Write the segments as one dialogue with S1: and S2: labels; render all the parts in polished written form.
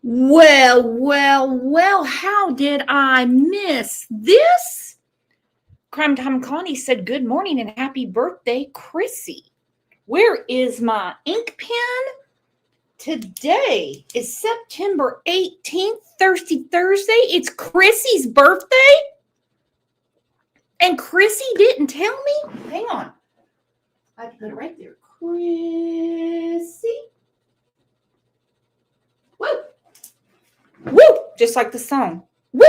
S1: Well, how did I miss this? Crime Time Connie said, good morning and happy birthday, Chrissy. Where is my ink pen? Today is September 18th, Thursday. It's Chrissy's birthday? And Chrissy didn't tell me? Hang on. I can put it right there. Chrissy. Woo! Woo! Just like the song. Woo!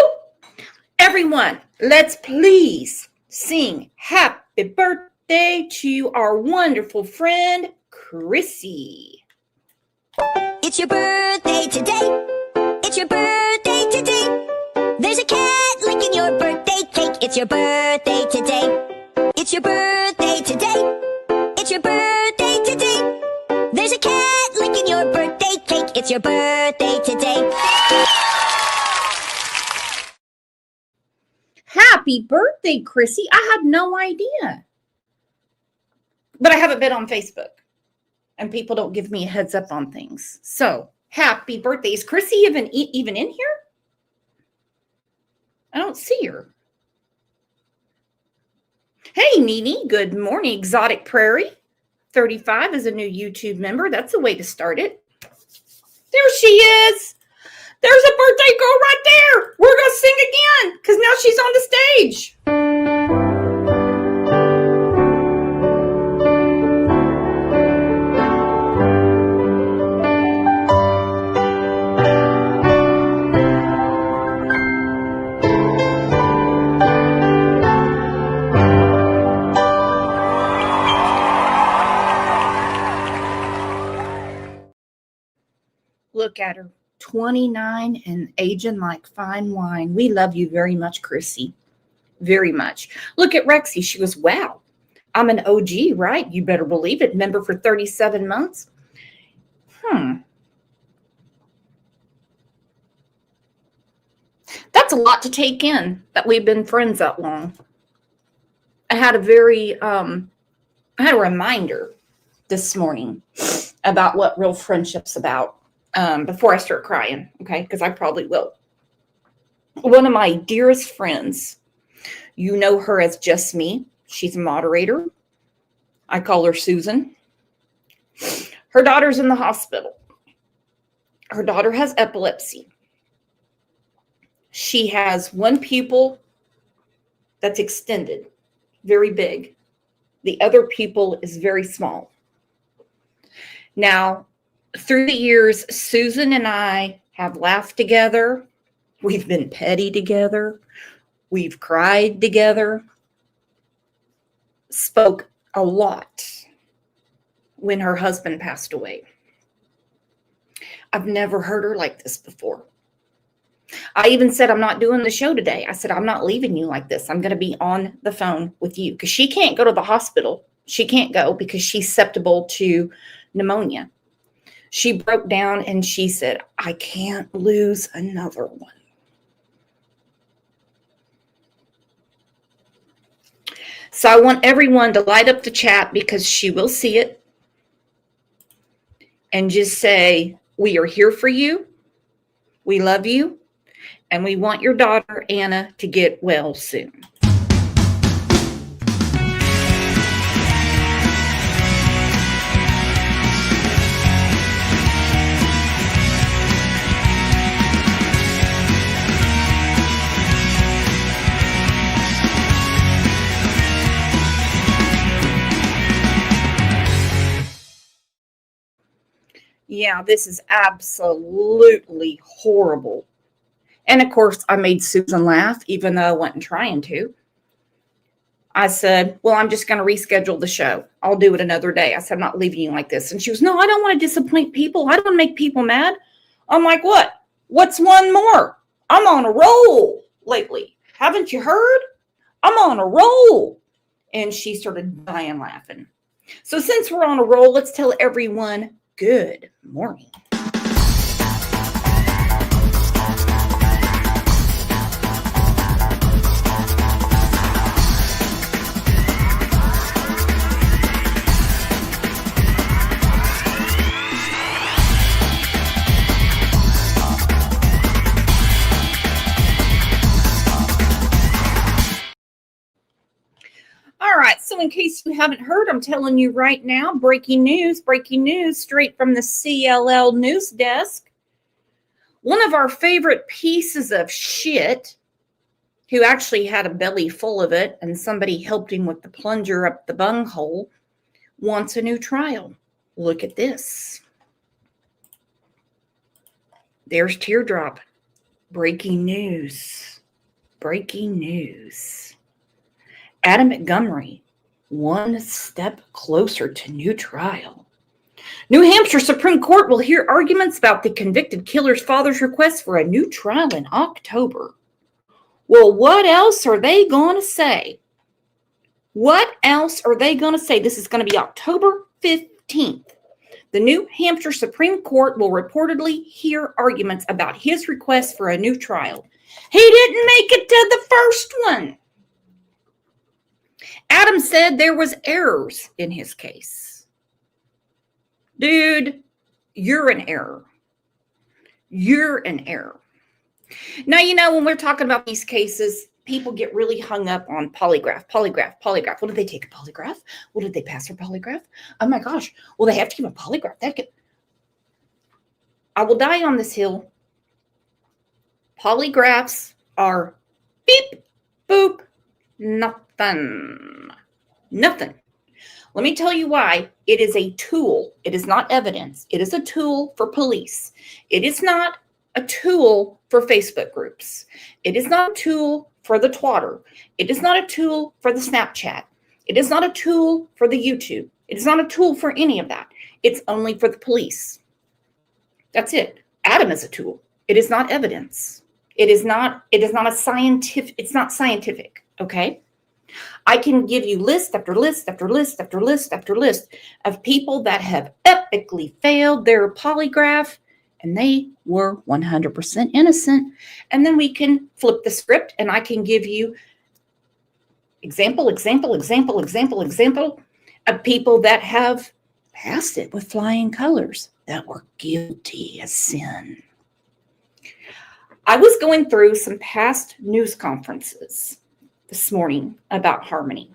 S1: Everyone, let's please sing happy birthday to our wonderful friend, Chrissy.
S2: It's your birthday today. It's your birthday today. There's a cat licking your birthday cake. It's your birthday today. It's your birthday today. It's your birthday today. There's a cat licking your birthday cake. It's your birthday today.
S1: Happy birthday, Chrissy. I had no idea. But I haven't been on Facebook. And people don't give me a heads up on things. So, happy birthday. Is Chrissy even in here? I don't see her. Hey, Nene. Good morning. Exotic Prairie. 35 is a new YouTube member. That's a way to start it. There she is. There's a birthday girl right there. We're going to sing again because now she's on the stage. Look at her. 29 and aging like fine wine. We love you very much, Chrissy. Very much. Look at Rexy. She goes, wow, I'm an OG, right? You better believe it. Member for 37 months. That's a lot to take in that we've been friends that long. I had a reminder this morning about what real friendship's about. Before I start crying, okay? Because I probably will. One of my dearest friends, you know her as Just Me. She's a moderator. I call her Susan. Her daughter's in the hospital. Her daughter has epilepsy. She has one pupil that's extended, very big. The other pupil is very small. Now, through the years, Susan and I have laughed together. We've been petty together. We've cried together. Spoke a lot when her husband passed away. I've never heard her like this before. I even said, I'm not doing the show today. I said, I'm not leaving you like this. I'm going to be on the phone with you because she can't go to the hospital. She can't go because she's susceptible to pneumonia. She broke down and she said, I can't lose another one. So I want everyone to light up the chat because she will see it. And just say, we are here for you. We love you. And we want your daughter, Anna, to get well soon. Yeah, this is absolutely horrible. And of course, I made Susan laugh, even though I wasn't trying to. I said, well, I'm just going to reschedule the show. I'll do it another day. I said, I'm not leaving you like this. And she was, no, I don't want to disappoint people. I don't want to make people mad. I'm like, what? What's one more? I'm on a roll lately. Haven't you heard? I'm on a roll. And she started dying laughing. So since we're on a roll, let's tell everyone good morning. in case you haven't heard, I'm telling you right now, breaking news, straight from the CLL news desk. One of our favorite pieces of shit, who actually had a belly full of it and somebody helped him with the plunger up the bunghole, wants a new trial. Look at this. There's Teardrop. Breaking news. Adam Montgomery, one step closer to new trial. New Hampshire Supreme Court will hear arguments about the convicted killer's father's request for a new trial in October. Well, what else are they going to say? This is going to be October 15th. The New Hampshire Supreme Court will reportedly hear arguments about his request for a new trial. He didn't make it to the first one. Adam said there was errors in his case. Dude, you're an error. Now, when we're talking about these cases, people get really hung up on polygraph. What did they take a polygraph? What did they pass their polygraph? Oh my gosh. Well, they have to give a polygraph. I will die on this hill. Polygraphs are beep, boop, nothing. Let me tell you why. It is a tool. It is not evidence. It is a tool for police. It is not a tool for Facebook groups. It is not a tool for the Twitter. It is not a tool for the Snapchat. It is not a tool for the YouTube. It is not a tool for any of that. It's only for the police. That's it. Adam is a tool. It is not evidence. It is not a scientific, it's not scientific, okay? I can give you list after list after list after list after list of people that have epically failed their polygraph and they were 100% innocent. And then we can flip the script and I can give you example of people that have passed it with flying colors that were guilty as sin. I was going through some past news conferences this morning about Harmony,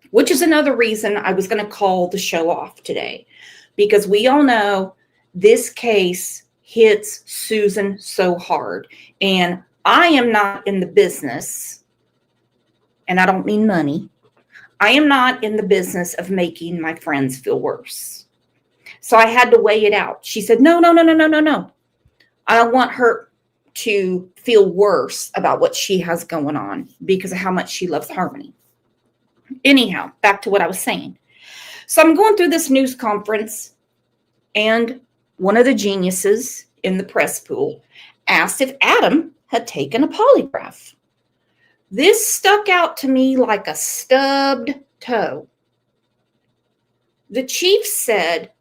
S1: which is another reason I was going to call the show off today, because we all know this case hits Susan so hard. And I am not in the business, and I don't mean money. I am not in the business of making my friends feel worse. So I had to weigh it out. She said, no. I don't want her to feel worse about what she has going on because of how much she loves Harmony. Anyhow, back to what I was saying. So I'm going through this news conference, and one of the geniuses in the press pool asked if Adam had taken a polygraph. This stuck out to me like a stubbed toe. The chief said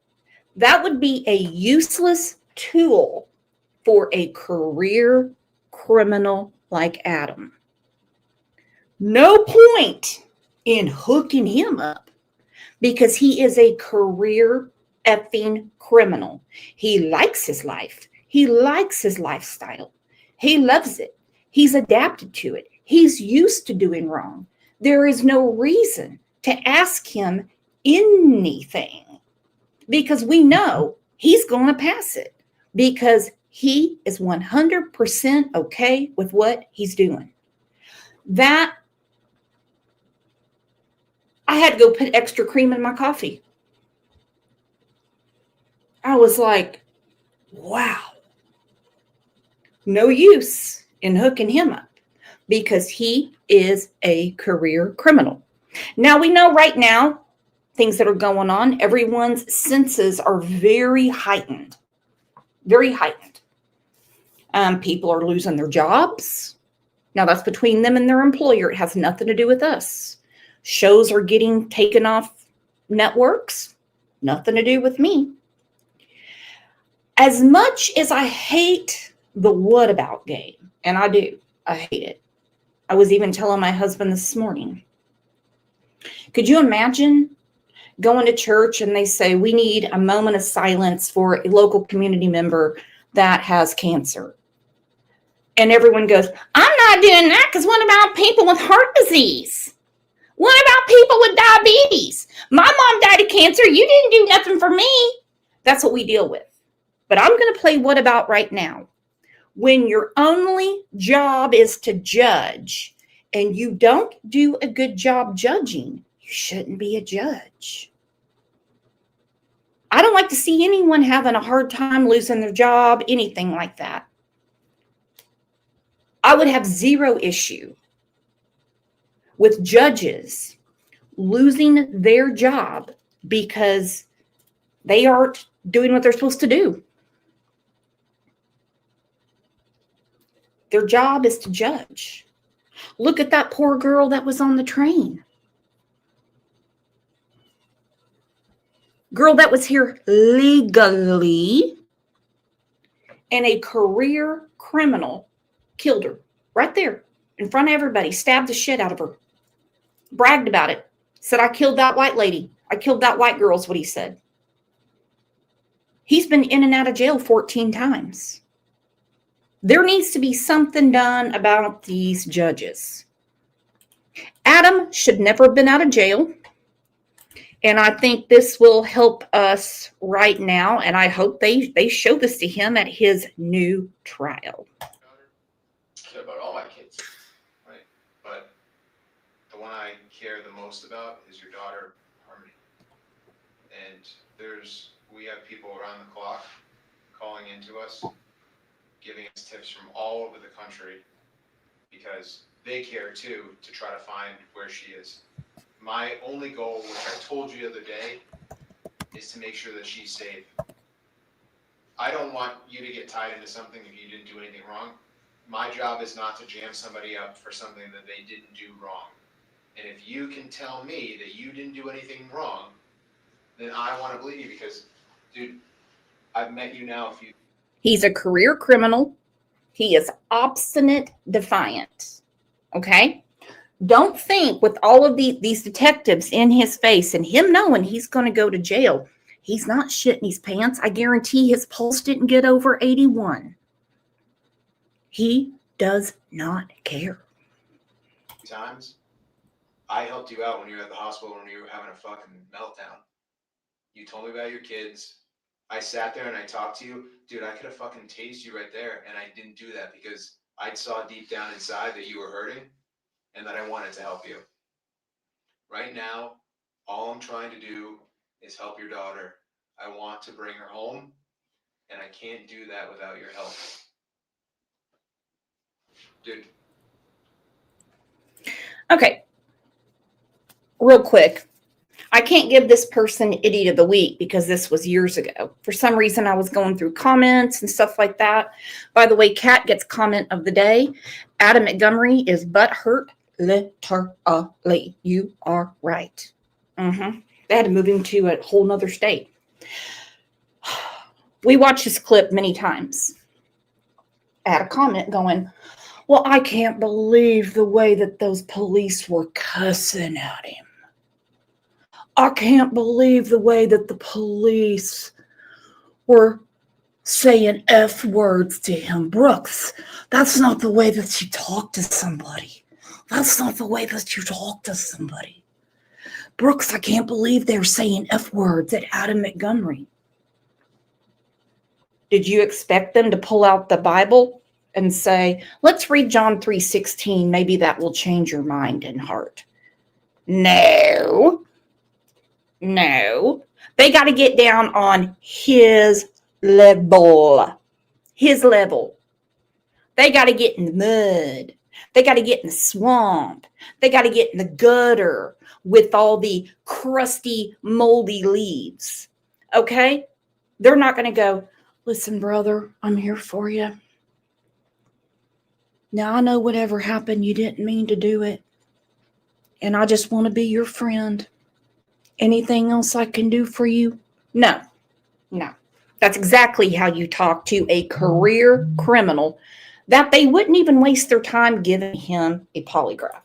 S1: that would be a useless tool for a career criminal like Adam. No point in hooking him up because he is a career effing criminal. He likes his life. He likes his lifestyle. He loves it. He's adapted to it. He's used to doing wrong. There is no reason to ask him anything because we know he's going to pass it because he is 100% okay with what he's doing. That I had to go put extra cream in my coffee. I was like, wow. No use in hooking him up because he is a career criminal. Now we know right now things that are going on, everyone's senses are very heightened. Very heightened. People are losing their jobs. Now that's between them and their employer. It has nothing to do with us. Shows are getting taken off networks. Nothing to do with me. As much as I hate the what about game, and I do, I hate it. I was even telling my husband this morning. Could you imagine going to church and they say, we need a moment of silence for a local community member that has cancer? And everyone goes, I'm not doing that because what about people with heart disease? What about people with diabetes? My mom died of cancer. You didn't do nothing for me. That's what we deal with. But I'm going to play what about right now. When your only job is to judge and you don't do a good job judging, you shouldn't be a judge. I don't like to see anyone having a hard time losing their job, anything like that. I would have zero issue with judges losing their job because they aren't doing what they're supposed to do. Their job is to judge. Look at that poor girl that was on the train. Girl that was here legally, and a career criminal killed her right there in front of everybody, stabbed the shit out of her, bragged about it, said, I killed that white lady. I killed that white girl is what he said. He's been in and out of jail 14 times. There needs to be something done about these judges. Adam should never have been out of jail. And I think this will help us right now. And I hope they show this to him at his new trial.
S3: I care about all my kids, right? But the one I care the most about is your daughter, Harmony. And we have people around the clock calling into us, giving us tips from all over the country because they care too to try to find where she is. My only goal, which I told you the other day, is to make sure that she's safe. I don't want you to get tied into something if you didn't do anything wrong. My job is not to jam somebody up for something that they didn't do wrong. And if you can tell me that you didn't do anything wrong, then I want to believe you because, dude, I've met you now a few.
S1: He's a career criminal. He is obstinate, defiant. Okay? Don't think with all of these detectives in his face and him knowing he's going to go to jail, he's not shitting his pants. I guarantee his pulse didn't get over 81. He does not care.
S3: Times, I helped you out when you were at the hospital when you were having a fucking meltdown. You told me about your kids. I sat there and I talked to you. Dude, I could have fucking tased you right there. And I didn't do that because I saw deep down inside that you were hurting and that I wanted to help you. Right now, all I'm trying to do is help your daughter. I want to bring her home, and I can't do that without your help. Dude.
S1: Okay. Real quick. I can't give this person Idiot of the Week because this was years ago. For some reason, I was going through comments and stuff like that. By the way, Kat gets comment of the day. Adam Montgomery is butthurt literally. You are right. They had to move him to a whole nother state. We watched this clip many times. I had a comment going, well, I can't believe the way that those police were cussing at him. I can't believe the way that the police were saying F words to him. Brooks, that's not the way that you talk to somebody. That's not the way that you talk to somebody. Brooks, I can't believe they're saying F words at Adam Montgomery. Did you expect them to pull out the Bible and say, let's read John 3:16. Maybe that will change your mind and heart? No. They got to get down on his level. His level. They got to get in the mud. They got to get in the swamp. They got to get in the gutter with all the crusty, moldy leaves. Okay? They're not going to go, listen, brother, I'm here for you. Now, I know whatever happened, you didn't mean to do it. And I just want to be your friend. Anything else I can do for you? No. That's exactly how you talk to a career criminal that they wouldn't even waste their time giving him a polygraph.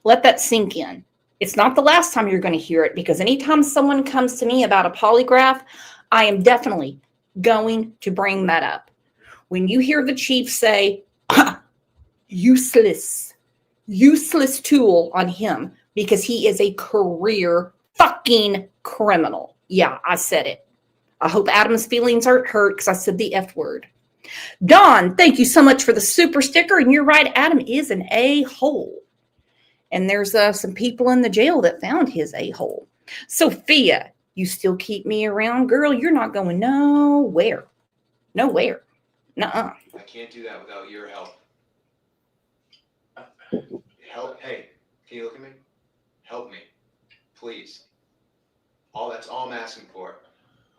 S1: Let that sink in. It's not the last time you're going to hear it because anytime someone comes to me about a polygraph, I am definitely going to bring that up. When you hear the chief say, useless tool on him, because he is a career fucking criminal. Yeah, I said it. I hope Adam's feelings aren't hurt because I said the F word. Dawn, thank you so much for the super sticker. And you're right, Adam is an a-hole. And there's some people in the jail that found his a-hole. Sophia, you still keep me around? Girl, you're not going nowhere. Nowhere. Nuh-uh.
S3: I can't do that without your help. Help, hey, can you look at me? Help me, please. That's all I'm asking for.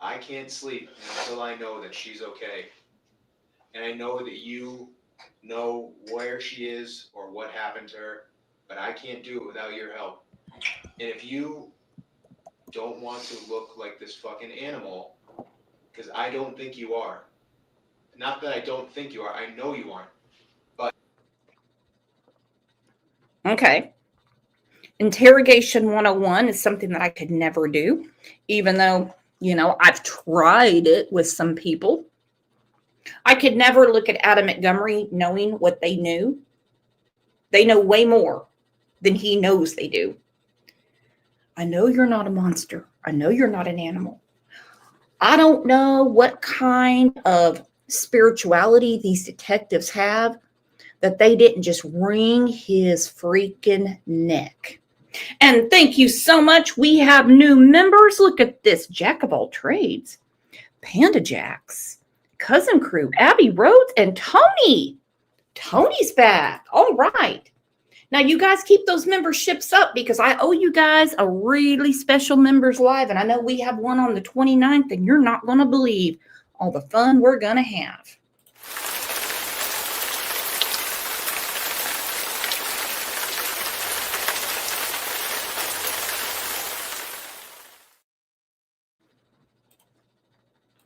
S3: I can't sleep until I know that she's okay. And I know that you know where she is or what happened to her, but I can't do it without your help. And if you don't want to look like this fucking animal, because I don't think you are. Not that I don't think you are, I know you aren't.
S1: Okay. Interrogation 101 is something that I could never do, even though, I've tried it with some people. I could never look at Adam Montgomery knowing what they knew. They know way more than he knows they do. I know you're not a monster. I know you're not an animal. I don't know what kind of spirituality these detectives have that they didn't just wring his freaking neck. And thank you so much. We have new members. Look at this. Jack of all trades. Panda Jacks. Cousin Crew. Abby Rhodes and Tony. Tony's back. All right. Now, you guys keep those memberships up because I owe you guys a really special members live. And I know we have one on the 29th, and you're not going to believe all the fun we're going to have.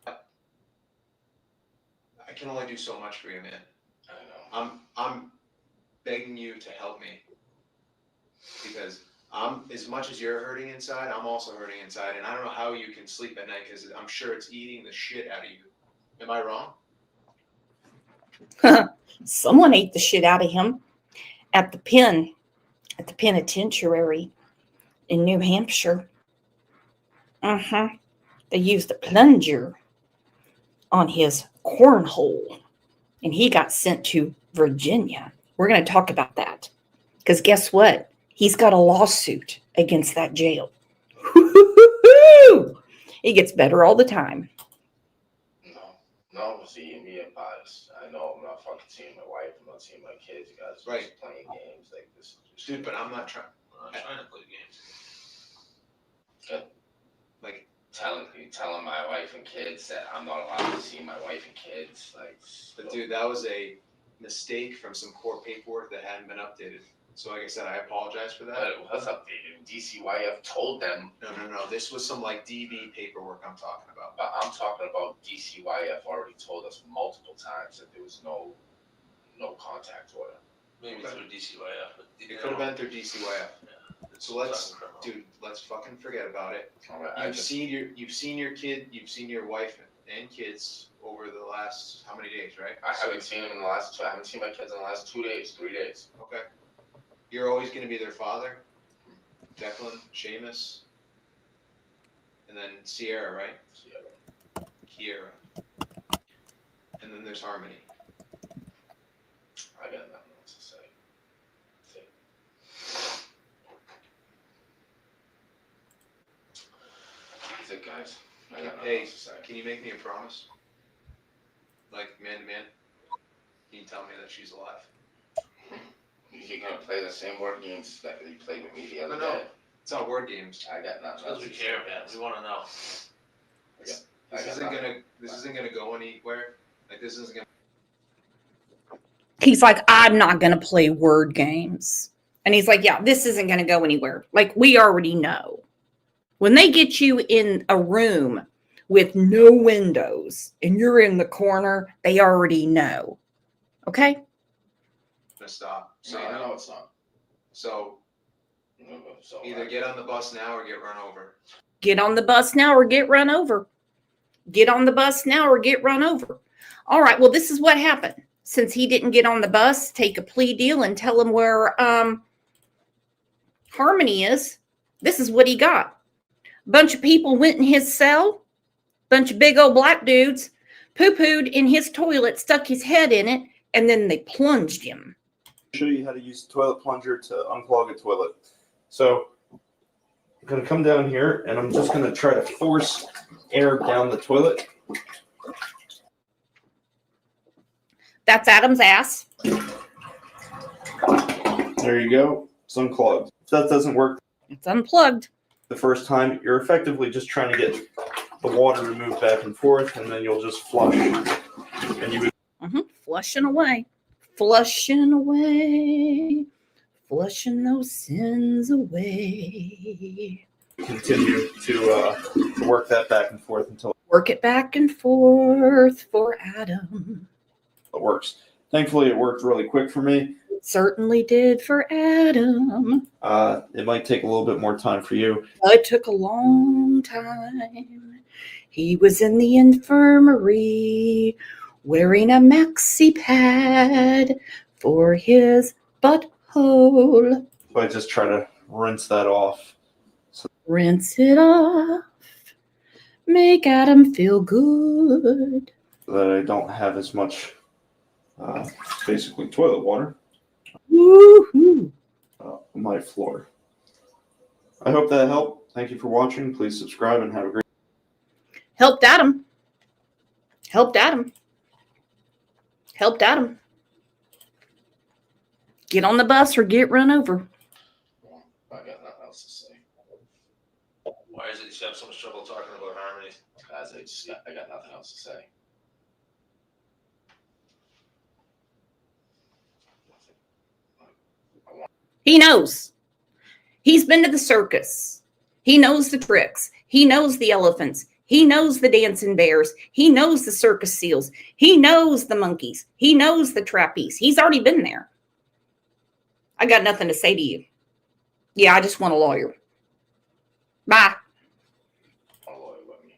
S3: I can only do so much for you, man.
S4: I know.
S3: I'm begging you to help me. Because as much as you're hurting inside, I'm also hurting inside. And I don't know how you can sleep at night because I'm sure it's eating the shit out of you. Am I wrong?
S1: Someone ate the shit out of him at the penitentiary in New Hampshire. They used a plunger on his cornhole, and he got sent to Virginia. We're going to talk about that because guess what? He's got a lawsuit against that jail. It gets better all the time.
S4: No, see, me and Pies. I know I'm not fucking seeing my wife. I'm not seeing my kids. You guys are just playing games like this.
S3: Dude, but I'm not trying.
S5: I'm not trying to play games.
S4: Good.
S3: Like,
S4: telling my wife and kids that I'm not allowed to see my wife and kids.
S3: but dude, that was a mistake from some court paperwork that hadn't been updated. So like I said, I apologize for that.
S4: But it was updated. DCYF told them.
S3: No. This was some like DB paperwork I'm talking about.
S4: But I'm talking about DCYF already told us multiple times that there was no contact order.
S5: Maybe through DCYF. But
S3: It could have been through DCYF.
S5: Yeah.
S3: So let's fucking forget about it.
S4: All right,
S3: You've seen your kid, you've seen your wife and kids over the last how many days, right?
S4: I haven't seen them in the last. I haven't seen my kids in the last 2 days, 3 days.
S3: Okay. You're always going to be their father. Declan, Seamus, and then Sierra, right? Kiera. And then there's Harmony.
S4: I got nothing else to say. That's it, guys. I got nothing
S3: Hey,
S4: else to say.
S3: can you make me a promise? Like man to man? Can you tell me that she's alive?
S4: You're gonna play the same word games that you played with me the other
S3: No.
S4: day.
S3: It's not word games.
S4: I got nothing else
S5: Because we
S4: to
S5: care,
S4: say.
S5: man. We want to know.
S3: This isn't gonna go anywhere. Like this isn't gonna.
S1: He's like, I'm not going to play word games. And he's like, yeah, this isn't going to go anywhere. Like, we already know. When they get you in a room with no windows and you're in the corner, they already know. Okay?
S3: Gonna stop. So
S4: No,
S3: you
S4: I
S3: know.
S4: know it's not.
S3: So
S4: So
S3: either get on the bus now or get run over.
S1: Get on the bus now or get run over. Get on the bus now or get run over. All right. Well, this is what happened. Since he didn't get on the bus, take a plea deal and tell him where Harmony is. This is what he got. Bunch of people went in his cell. Bunch of big old black dudes poo-pooed in his toilet, stuck his head in it, and then they plunged him.
S6: Show you how to use the toilet plunger to unclog a toilet. So I'm going to come down here and I'm just going to try to force air down the toilet.
S1: That's Adam's ass.
S6: There you go. It's unclogged. If that doesn't work
S1: It's unplugged.
S6: the first time, you're effectively just trying to get the water to move back and forth, and then you'll just flush. And you would
S1: Flushing away. Flushing away. Flushing those sins away.
S6: continue to work that back and forth until
S1: Work it back and forth for Adam.
S6: it works. Thankfully, it worked really quick for me.
S1: It certainly did for Adam.
S6: It might take a little bit more time for you.
S1: It took a long time. He was in the infirmary wearing a maxi pad for his butthole.
S6: So I just try to rinse that off.
S1: Rinse it off. Make Adam feel good.
S6: So that I don't have as much, basically toilet water
S1: Woohoo.
S6: on my floor. I hope that helped. Thank you for watching. Please subscribe and have a great
S1: Helped Adam. Helped Adam. Helped Adam. Get on the bus or get run over.
S4: I got nothing else to say.
S5: Why is it you have so much trouble talking about Harmony?
S4: Guys, I got nothing else to say.
S1: He knows. He's been to the circus. He knows the tricks. He knows the elephants. He knows the dancing bears. He knows the circus seals. He knows the monkeys. He knows the trapeze. He's already been there. I got nothing to say to you. Yeah, I just want a lawyer. Bye.
S4: A lawyer with me.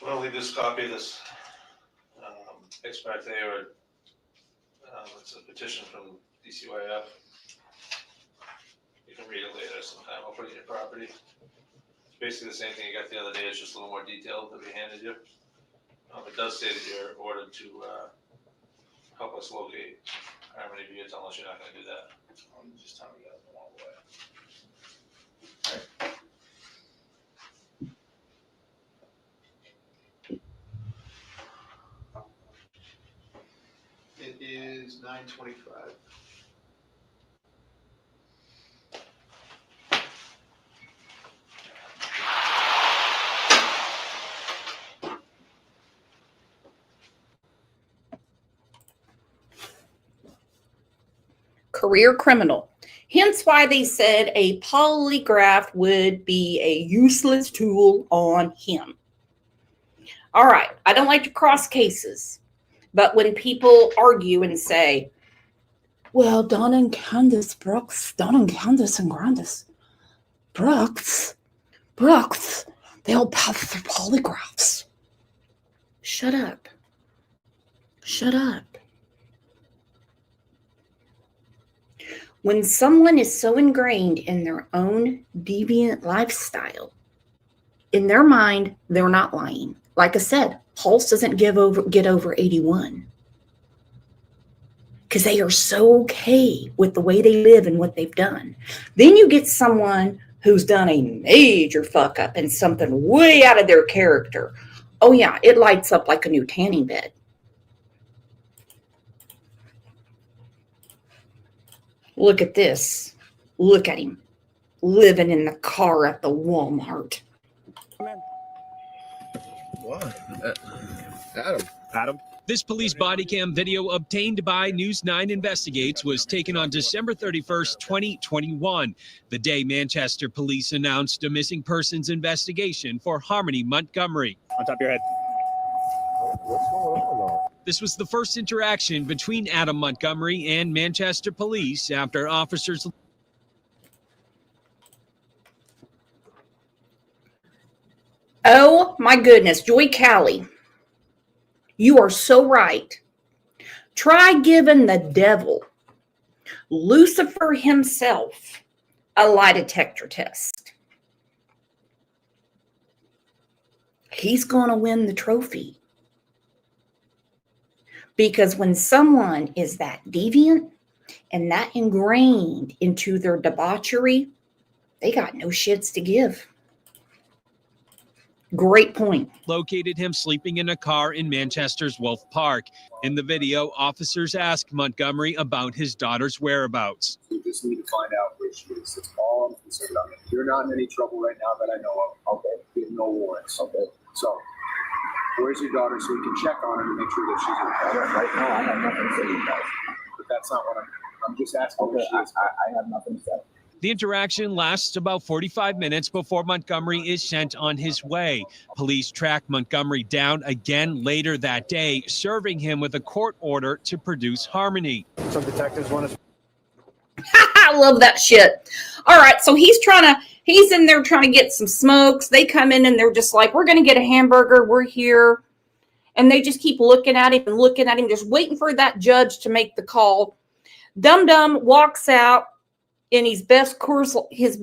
S5: I'm gonna leave this copy of this ex parte or it's a petition from DCYF. You can read it later sometime. I'll put it in your property. It's basically the same thing you got the other day. It's just a little more detailed that we handed you. It does say that you're ordered to help us locate Harmony Views unless you're not going to do that.
S4: Just tell me you guys the wrong way.
S3: It is 9:25.
S1: Career criminal. Hence why they said a polygraph would be a useless tool on him. All right, I don't like to cross cases, but when people argue and say, well, Don and Candace Brooks, Don and Candace and Grandis, Brooks, they all pass through polygraphs. Shut up. Shut up. When someone is so ingrained in their own deviant lifestyle, in their mind, they're not lying. Like I said, Pulse doesn't get over 81 because they are so okay with the way they live and what they've done. Then you get someone who's done a major fuck up and something way out of their character. Oh yeah, it lights up like a new tanning bed. Look at this. Look at him living in the car at the Walmart.
S7: What? Adam?
S8: This police body cam video obtained by News 9 Investigates was taken on December 31st, 2021, the day Manchester police announced a missing persons investigation for Harmony Montgomery.
S7: On top of your head. What's going on?
S8: This was the first interaction between Adam Montgomery and Manchester police after officers...
S1: Oh my goodness, Joy Calley, you are so right. Try giving the devil, Lucifer himself, a lie detector test. He's going to win the trophy. Because when someone is that deviant and that ingrained into their debauchery, they got no shits to give. Great point.
S8: Located him sleeping in a car in Manchester's Wolf Park. In the video, officers ask Montgomery about his daughter's whereabouts.
S9: We just need to find out where she is. That's all I'm concerned about. You're not in any trouble right now that I know of. Okay. We have no warrants. Okay. So, where's your daughter so we can check on her to make sure that she's okay? Right now, I have nothing to say to you guys. But that's not what I'm just asking. Okay, I have nothing to say.
S8: The interaction lasts about 45 minutes before Montgomery is sent on his way. Police track Montgomery down again later that day, serving him with a court order to produce Harmony.
S9: Some detectives want to.
S1: I love that shit. All right, so he's in there trying to get some smokes. They come in and they're just like, we're going to get a hamburger. We're here. And they just keep looking at him and looking at him, just waiting for that judge to make the call. Dum Dum walks out in his best Coors, his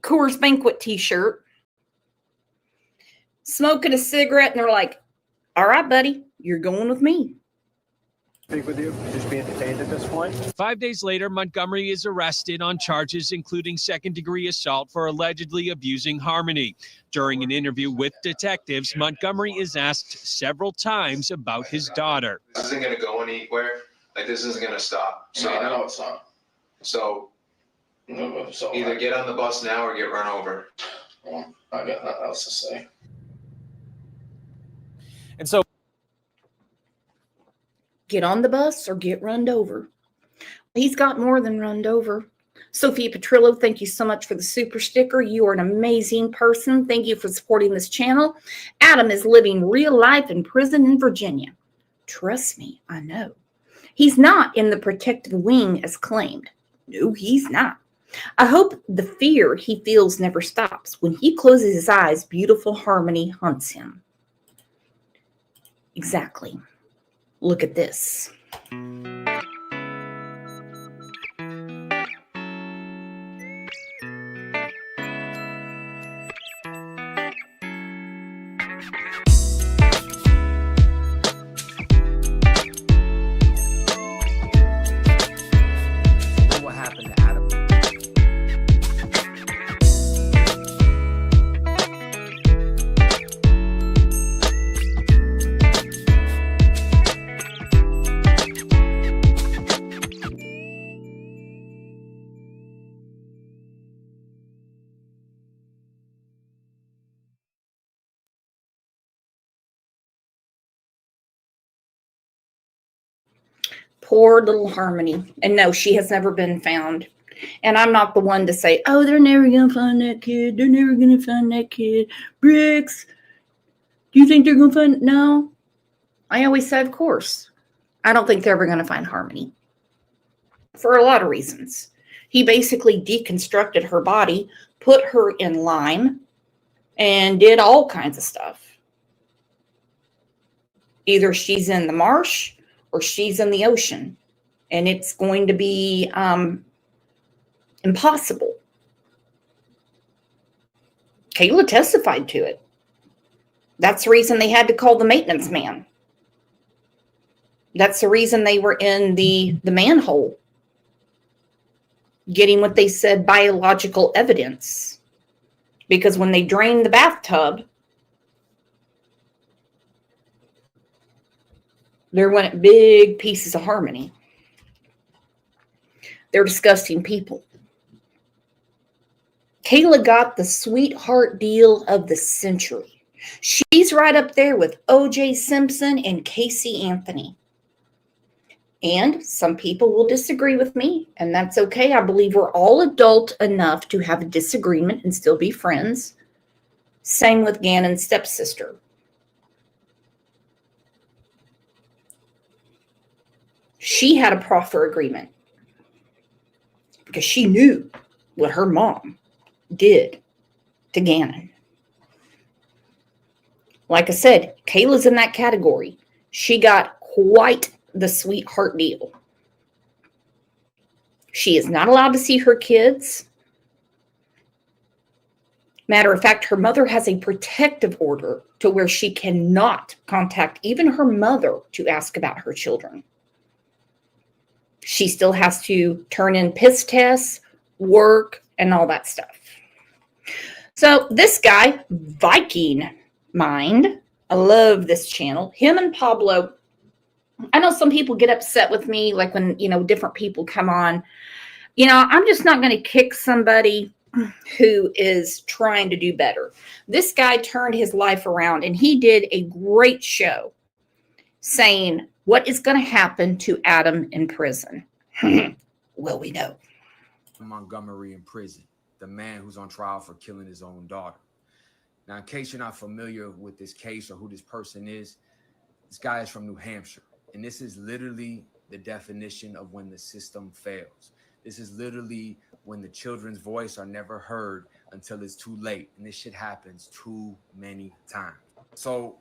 S1: Coors Banquet t-shirt, smoking a cigarette, and they're like, all right, buddy, you're going with me.
S9: Speak with you, just being detained at this point.
S8: 5 days later, Montgomery is arrested on charges including second-degree assault for allegedly abusing Harmony. During an interview with detectives, Montgomery is asked several times about his daughter.
S3: This isn't going to go anywhere. Like, this isn't going to stop.
S4: So I know it's not.
S3: So
S4: So
S3: either get on the bus now or get run over.
S4: Well, I got nothing else to say.
S6: And so
S1: Get on the bus or get runned over. He's got more than runned over. Sophia Petrillo, thank you so much for the super sticker. You are an amazing person. Thank you for supporting this channel. Adam is living real life in prison in Virginia. Trust me, I know. He's not in the protective wing as claimed. No, he's not. I hope the fear he feels never stops. When he closes his eyes, beautiful Harmony haunts him. Exactly. Look at this.
S10: What happened to Adam?
S1: Poor little Harmony. And no, she has never been found. And I'm not the one to say, oh, they're never going to find that kid. They're never going to find that kid. Bricks, do you think they're going to find? No. I always say, of course. I don't think they're ever going to find Harmony. For a lot of reasons. He basically deconstructed her body, put her in lime, and did all kinds of stuff. Either she's in the marsh or she's in the ocean. And it's going to be impossible. Kayla testified to it. That's the reason they had to call the maintenance man. That's the reason they were in the manhole, getting what they said biological evidence. Because when they drained the bathtub, there went big pieces of Harmony. They're disgusting people. Kayla got the sweetheart deal of the century. She's right up there with O.J. Simpson and Casey Anthony. And some people will disagree with me, and that's okay. I believe we're all adult enough to have a disagreement and still be friends. Same with Gannon's stepsister. She had a proffer agreement because she knew what her mom did to Gannon. Like I said, Kayla's in that category. She got quite the sweetheart deal. She is not allowed to see her kids. Matter of fact, her mother has a protective order to where she cannot contact even her mother to ask about her children. She still has to turn in piss tests, work, and all that stuff. So this guy, Viking Mind, I love this channel. Him and Pablo, I know some people get upset with me, like when, different people come on. I'm just not going to kick somebody who is trying to do better. This guy turned his life around, and he did a great show saying what is going to happen to Adam in prison. Well, we know.
S10: Montgomery in prison, the man who's on trial for killing his own daughter. Now, in case you're not familiar with this case or who this person is, this guy is from New Hampshire, and this is literally the definition of when the system fails. This is literally when the children's voice are never heard until it's too late. And this shit happens too many times. So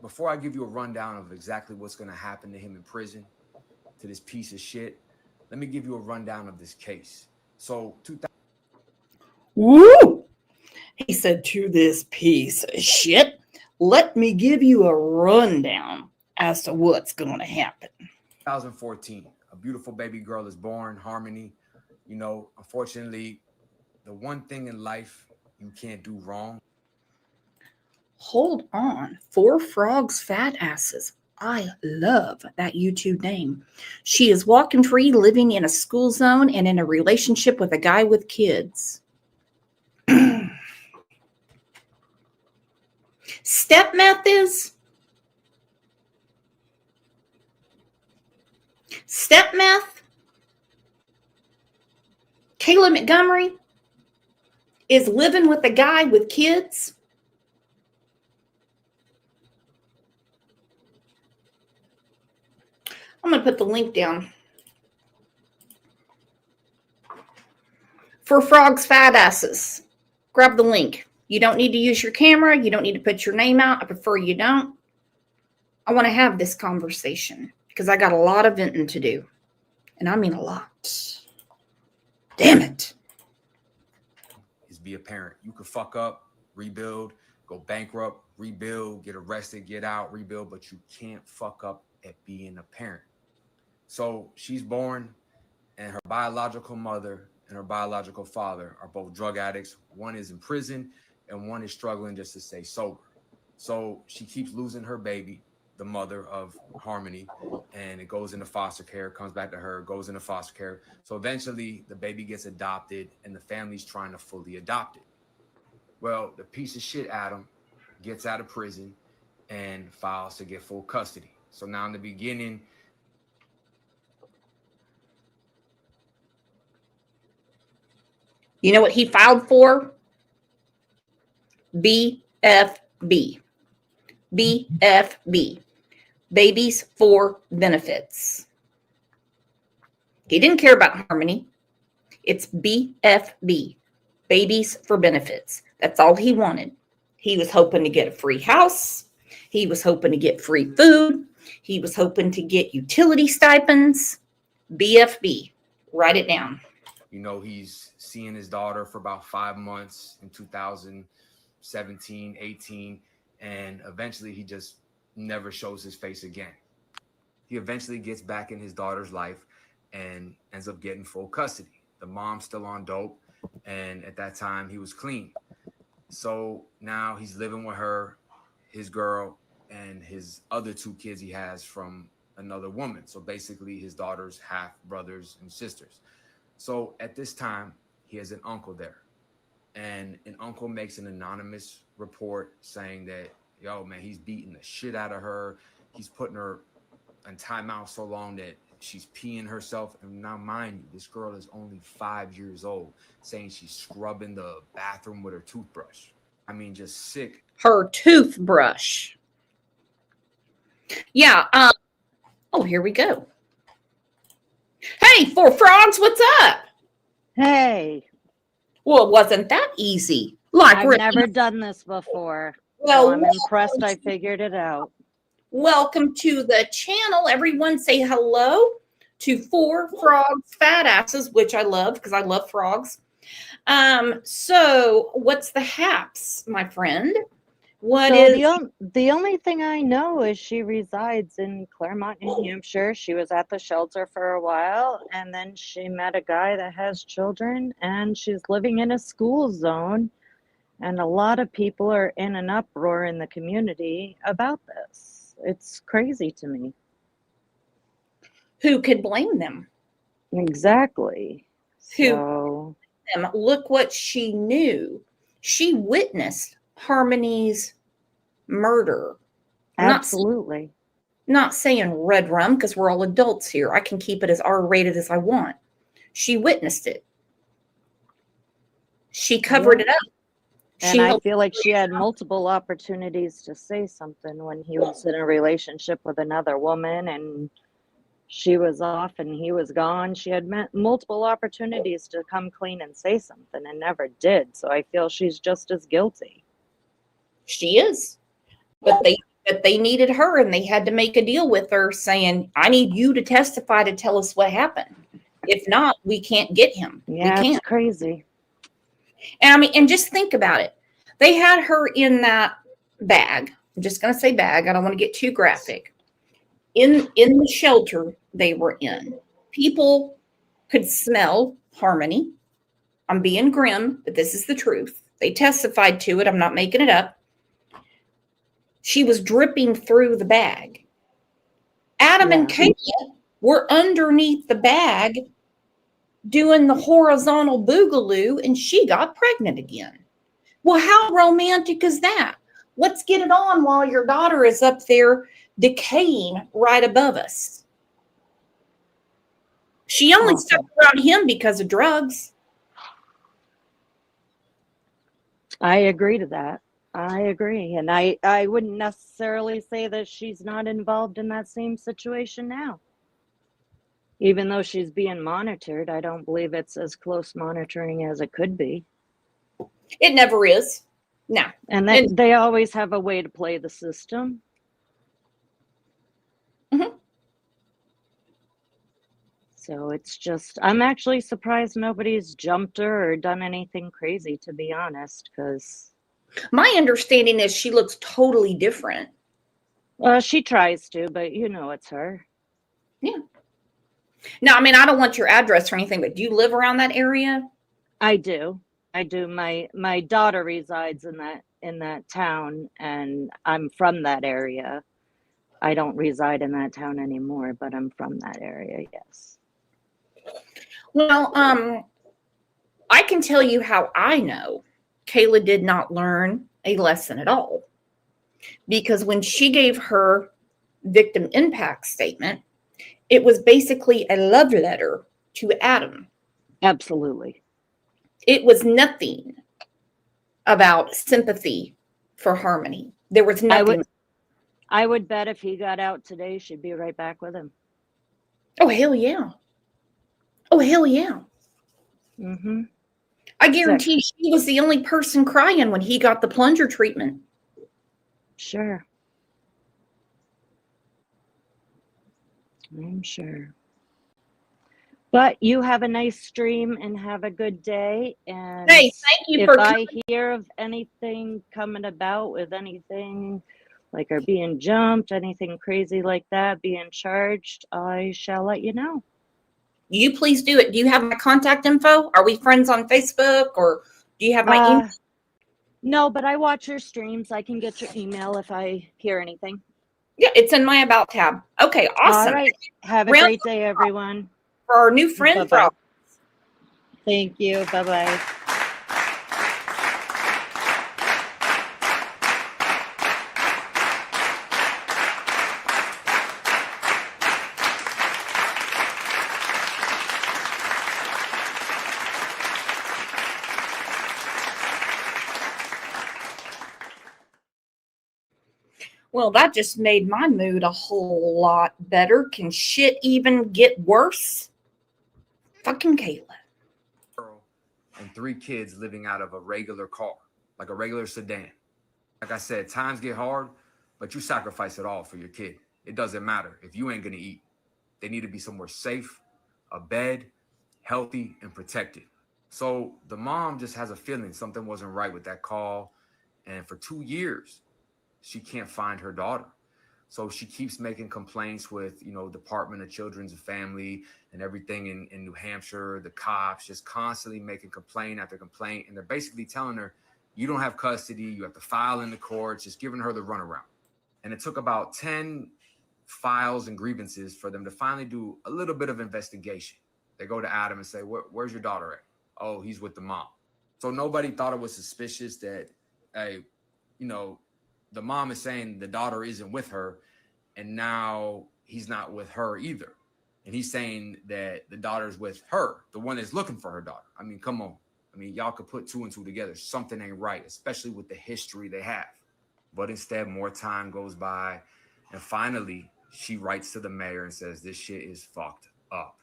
S10: before I give you a rundown of exactly what's going to happen to him in prison, to this piece of shit, let me give you a rundown of this case. So,
S1: Woo! He said, to this piece of shit, let me give you a rundown as to what's going to happen.
S10: 2014, a beautiful baby girl is born, Harmony. Unfortunately, the one thing in life you can't do wrong.
S1: Hold on. 4 Frogs Fat Asses. I love that YouTube name. She is walking free, living in a school zone, and in a relationship with a guy with kids. Step meth is? Step meth? Kayla Montgomery is living with a guy with kids? I'm going to put the link down. For Frogs Fat Asses. Grab the link. You don't need to use your camera. You don't need to put your name out. I prefer you don't. I want to have this conversation because I got a lot of venting to do. And I mean a lot. Damn it.
S10: Is be a parent. You could fuck up, rebuild, go bankrupt, rebuild, get arrested, get out, rebuild, but you can't fuck up at being a parent. So she's born, and her biological mother and her biological father are both drug addicts. One is in prison and one is struggling just to stay sober. So she keeps losing her baby, the mother of Harmony, and it goes into foster care, comes back to her, goes into foster care. So eventually the baby gets adopted and the family's trying to fully adopt it. Well, the piece of shit Adam gets out of prison and files to get full custody. So now in the beginning,
S1: you know what he filed for? BFB. BFB. Babies for Benefits. He didn't care about Harmony. It's BFB. Babies for Benefits. That's all he wanted. He was hoping to get a free house. He was hoping to get free food. He was hoping to get utility stipends. BFB. Write it down.
S10: He's seeing his daughter for about 5 months in 2017, 18, and eventually he just never shows his face again. He eventually gets back in his daughter's life and ends up getting full custody. The mom's still on dope, and at that time he was clean. So now he's living with her, his girl, and his other 2 kids he has from another woman. So basically his daughter's half brothers and sisters. So at this time, he has an uncle there, and an uncle makes an anonymous report saying that, yo, man, he's beating the shit out of her. He's putting her in timeout so long that she's peeing herself. And now, mind you, this girl is only 5 years old, saying she's scrubbing the bathroom with her toothbrush. I mean, just sick.
S1: Her toothbrush. Yeah. Oh, here we go. Hey, 4 Frogs, what's up?
S11: Hey,
S1: Well, it wasn't that easy. Like,
S11: I've never done this before.
S1: well,
S11: So I'm impressed I figured it out.
S1: Welcome to the channel. Everyone say hello to Four Frogs Fat Asses, which I love because I love frogs. So what's the haps, my friend? What
S11: So
S1: is
S11: the only thing I know is she resides in Claremont, New Hampshire. She was at the shelter for a while, and then she met a guy that has children, and she's living in a school zone. And a lot of people are in an uproar in the community about this. It's crazy to me.
S1: who could blame them?
S11: Exactly.
S1: Who
S11: So,
S1: them? Look what she knew. She witnessed Harmony's murder. I'm
S11: absolutely.
S1: not saying red rum because we're all adults here. I can keep it as R-rated as I want. She witnessed it. She covered it up.
S11: And I feel like she had multiple opportunities to say something when he was in a relationship with another woman and she was off and he was gone. She had multiple opportunities to come clean and say something and never did. So I feel she's just as guilty.
S1: She is. But they needed her and they had to make a deal with her saying, I need you to testify to tell us what happened. If not, we can't get him.
S11: Yeah,
S1: we can't.
S11: it's crazy.
S1: And I mean, and just think about it. They had her in that bag. I'm just going to say bag. I don't want to get too graphic. In the shelter they were in, people could smell Harmony. I'm being grim, but this is the truth. They testified to it. I'm not making it up. She was dripping through the bag. Adam and Kayla were underneath the bag doing the horizontal boogaloo, and she got pregnant again. Well, how romantic is that? Let's get it on while your daughter is up there decaying right above us. She only stuck around him because of drugs.
S11: I agree to that. I agree. And I wouldn't necessarily say that she's not involved in that same situation now. Even though she's being monitored, I don't believe it's as close monitoring as it could be.
S1: It never is. No.
S11: And they always have a way to play the system.
S1: Mm-hmm.
S11: So it's just, I'm actually surprised nobody's jumped her or done anything crazy, to be honest, because
S1: my understanding is she looks totally different.
S11: She tries to, but you know it's her.
S1: Yeah. No, I mean, I don't want your address or anything, but do you live around that area?
S11: I do. My daughter resides in that town, and I'm from that area. I don't reside in that town anymore, but I'm from that area, yes.
S1: Well, I can tell you how I know Kayla did not learn a lesson at all. Because when she gave her victim impact statement, it was basically a love letter to Adam.
S11: Absolutely.
S1: It was nothing about sympathy for Harmony. There was nothing.
S11: I would bet if he got out today, she'd be right back with him.
S1: Oh, hell yeah. Oh, hell yeah.
S11: Mm-hmm.
S1: I guarantee she was the only person crying when he got the plunger treatment.
S11: Sure. I'm sure. But you have a nice stream and have a good day. And
S1: hey, thank you
S11: if
S1: for
S11: I hear of anything coming about with anything like her being jumped, anything crazy like that, being charged, I shall let you know.
S1: You please do it. Do you have my contact info? Are we friends on Facebook, or do you have my email?
S11: No, but I watch your streams. I can get your email if I hear anything.
S1: Yeah, it's in my About tab. Okay, awesome.
S11: All right. Have a great day, everyone.
S1: For our new friend,
S11: Bye-bye. Thank you. Bye-bye.
S1: Well, that just made my mood a whole lot better. Can shit even get worse? Fucking Kayla.
S10: And 3 kids living out of a regular car, like a regular sedan. Like I said, times get hard. but you sacrifice it all for your kid. It doesn't matter if you ain't gonna eat. They need to be somewhere safe, a bed, healthy, and protected. So the mom just has a feeling something wasn't right with that call. And for 2 years, she can't find her daughter. So she keeps making complaints with, Department of Children's and Family and everything in New Hampshire, the cops just constantly making complaint after complaint. And they're basically telling her, you don't have custody. You have to file in the courts, just giving her the runaround. And it took about 10 files and grievances for them to finally do a little bit of investigation. They go to Adam and say, where's your daughter at? Oh, he's with the mom. So nobody thought it was suspicious that, hey, the mom is saying the daughter isn't with her, and now he's not with her either. And he's saying that the daughter's with her, the one that's looking for her daughter. I mean, come on. I mean, y'all could put 2 and 2 together. Something ain't right, especially with the history they have. But instead, more time goes by, and finally, she writes to the mayor and says, this shit is fucked up.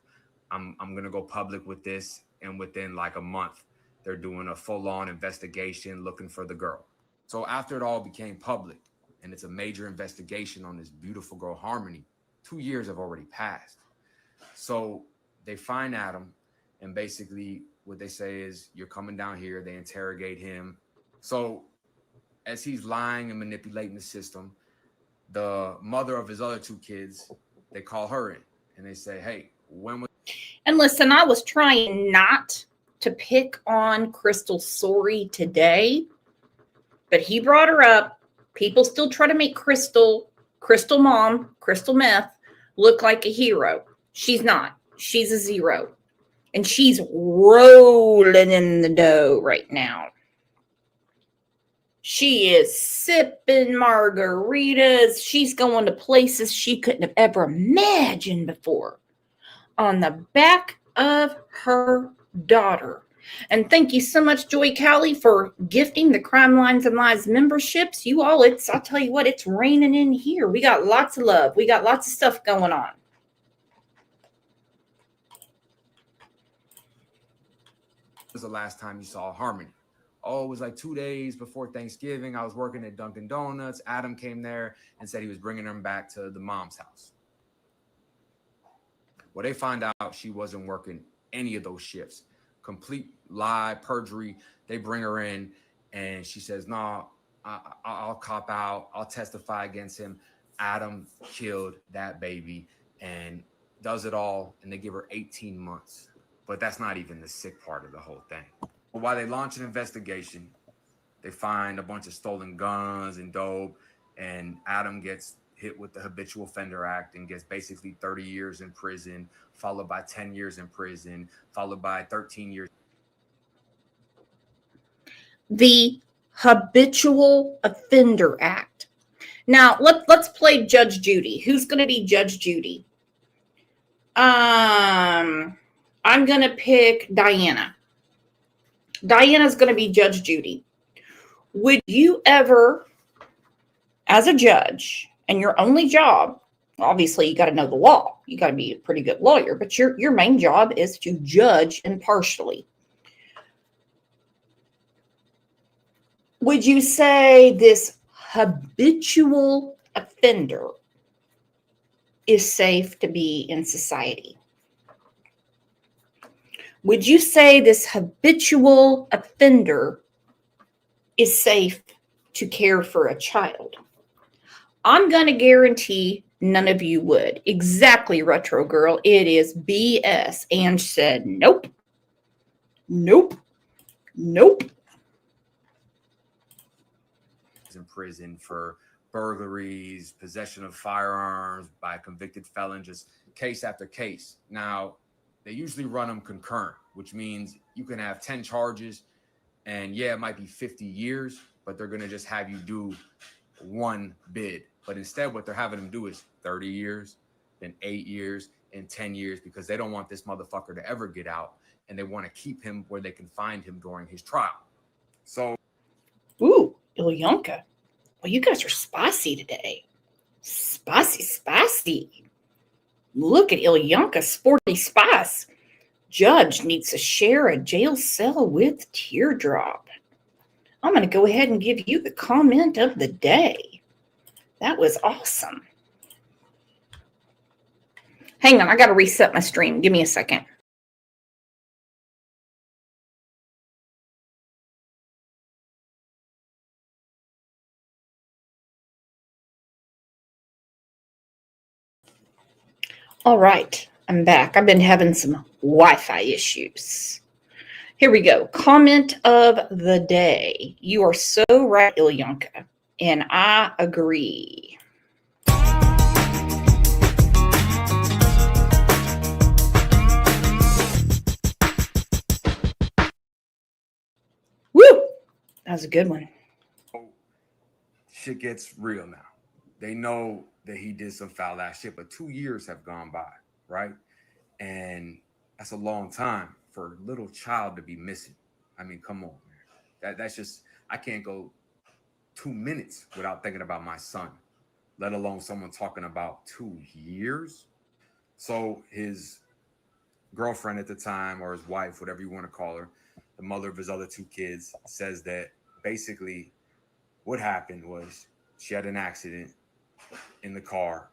S10: I'm going to go public with this, and within like a month, they're doing a full-on investigation looking for the girl. So after it all became public, and it's a major investigation on this beautiful girl, Harmony, 2 years have already passed. So they find Adam, and basically what they say is, you're coming down here. They interrogate him. So as he's lying and manipulating the system, the mother of his other 2 kids, they call her in, and they say, hey, when was...
S1: And listen, I was trying not to pick on Crystal Sorry today, but he brought her up. People still try to make Crystal Mom, Crystal Meth, look like a hero. She's not. She's a zero. And she's rolling in the dough right now. She is sipping margaritas. She's going to places she couldn't have ever imagined before on the back of her daughter. And thank you so much, Joy Cowley, for gifting the Crime Lines and Lies memberships. You all, I'll tell you what, it's raining in here. We got lots of love. We got lots of stuff going on.
S10: Was the last time you saw Harmony? Oh, it was like 2 days before Thanksgiving. I was working at Dunkin' Donuts. Adam came there and said he was bringing them back to the mom's house. Well, they find out she wasn't working any of those shifts. Complete lie, perjury. They bring her in, and she says, no, I'll cop out. I'll testify against him. Adam killed that baby and does it all, and they give her 18 months. But that's not even the sick part of the whole thing. But while they launch an investigation, they find a bunch of stolen guns and dope, and Adam gets hit with the Habitual Offender Act and gets basically 30 years in prison, followed by 10 years in prison, followed by 13 years.
S1: The Habitual Offender Act. Now, let's play Judge Judy. Who's going to be Judge Judy? I'm going to pick Diana. Diana's going to be Judge Judy. Would you ever, as a judge, and your only job, obviously you got to know the law. You got to be a pretty good lawyer, but your main job is to judge impartially. Would you say this habitual offender is safe to be in society? Would you say this habitual offender is safe to care for a child? I'm going to guarantee none of you would. Exactly, Retro Girl. It is BS. Ange said, nope. Nope. Nope.
S10: In prison for burglaries, possession of firearms by a convicted felon, just case after case. Now, they usually run them concurrent, which means you can have 10 charges, and yeah, it might be 50 years, but they're going to just have you do one bid. But instead, what they're having them do is 30 years, then 8 years, and 10 years, because they don't want this motherfucker to ever get out, and they want to keep him where they can find him during his trial. So,
S1: ooh, Ilyanka. Well, you guys are spicy today. Spicy. Look at Ilyanka's sporty spice. Judge needs to share a jail cell with Teardrop. I'm going to go ahead and give you the comment of the day. That was awesome. Hang on, I got to reset my stream. Give me a second. All right, I'm back. I've been having some Wi-Fi issues. Here we go. Comment of the day. You are so right, Ilyanka, and I agree. Woo! That was a good one.
S10: Shit gets real now. They know that he did some foul ass shit, but 2 years have gone by, right? And that's a long time for a little child to be missing. I mean, come on, man. That's just, I can't go 2 minutes without thinking about my son, let alone someone talking about 2 years. So his girlfriend at the time, or his wife, whatever you want to call her, the mother of his other 2 kids, says that basically what happened was she had an accident in the car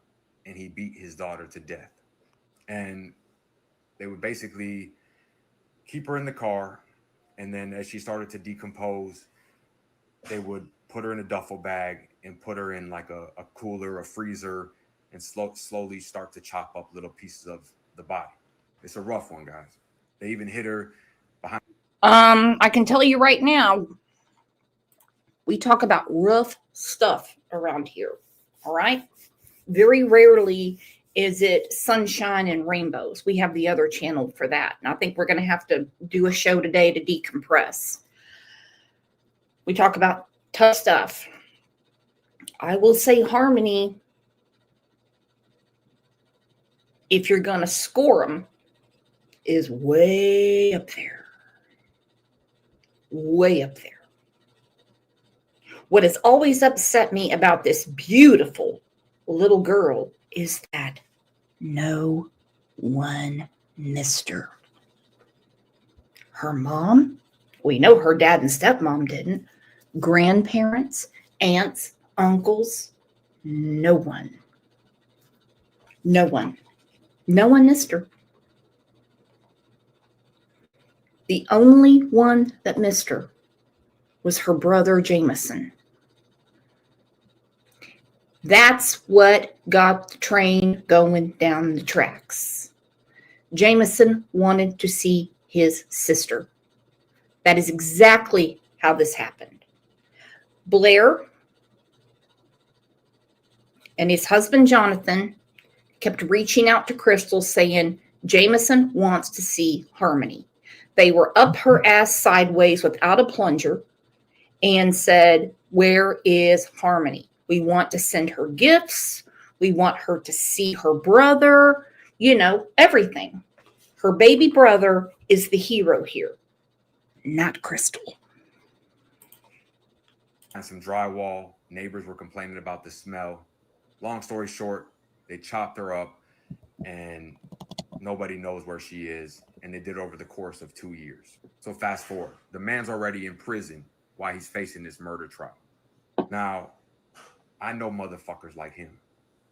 S10: and he beat his daughter to death. And they would basically keep her in the car, and then as she started to decompose, they would put her in a duffel bag and put her in like a cooler, a freezer, and slowly start to chop up little pieces of the body. It's a rough one, guys. They even hit her behind.
S1: I can tell you right now, we talk about rough stuff around here. All right. Very rarely is it sunshine and rainbows. We have the other channel for that. And I think we're going to have to do a show today to decompress. We talk about tough stuff. I will say Harmony, if you're going to score them, is way up there. Way up there. What has always upset me about this beautiful little girl is that no one missed her. Her mom, we know her dad and stepmom didn't. Grandparents, aunts, uncles, no one. No one. No one missed her. The only one that missed her was her brother Jameson. That's what got the train going down the tracks. Jameson wanted to see his sister. That is exactly how this happened. Blair and his husband Jonathan kept reaching out to Crystal saying, Jameson wants to see Harmony. They were up her ass sideways without a plunger and said, where is Harmony? We want to send her gifts. We want her to see her brother, everything. Her baby brother is the hero here, not Crystal.
S10: And some drywall. Neighbors were complaining about the smell. Long story short, they chopped her up and nobody knows where she is. And they did it over the course of 2 years. So fast forward, the man's already in prison while he's facing this murder trial. Now, I know motherfuckers like him.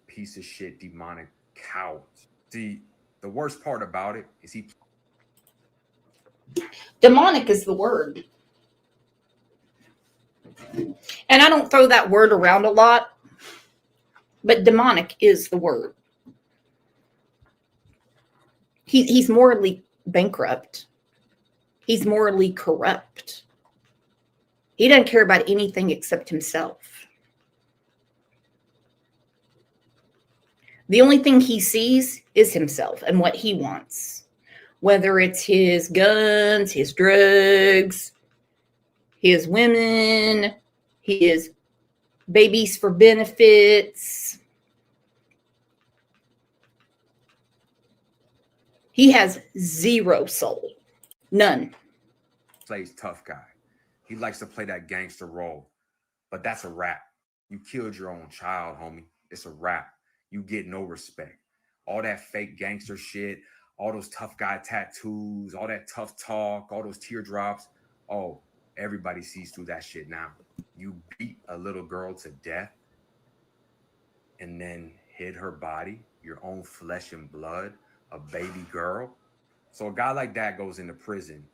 S10: Piece of shit, demonic cowards. See, the worst part about it is
S1: Demonic is the word. And I don't throw that word around a lot, but demonic is the word. He's morally bankrupt. He's morally corrupt. He doesn't care about anything except himself. The only thing he sees is himself and what he wants. Whether it's his guns, his drugs, his women, his babies for benefits. He has zero soul. None.
S10: plays tough guy. He likes to play that gangster role. But that's a wrap. You killed your own child, homie. It's a wrap. You get no respect. All that fake gangster shit, all those tough guy tattoos, all that tough talk, all those teardrops. Oh, everybody sees through that shit now. You beat a little girl to death. and then hid her body, your own flesh and blood, a baby girl. So a guy like that goes into prison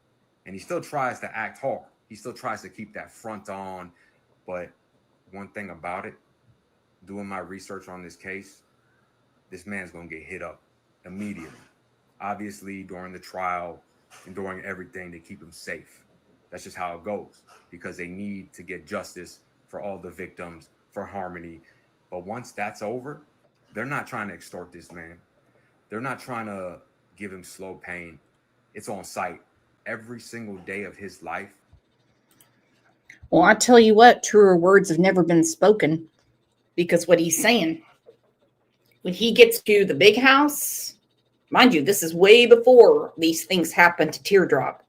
S10: and he still tries to act hard. He still tries to keep that front on. But one thing about it, doing my research on this case, this man's going to get hit up immediately. Obviously, during the trial and during everything, to keep him safe. That's just how it goes, because they need to get justice for all the victims, for Harmony. But once that's over, they're not trying to extort this man. They're not trying to give him slow pain. It's on site. Every single day of his life.
S1: Well, I tell you what, truer words have never been spoken, because what he's saying, when he gets to the big house, mind you, this is way before these things happened to Teardrop.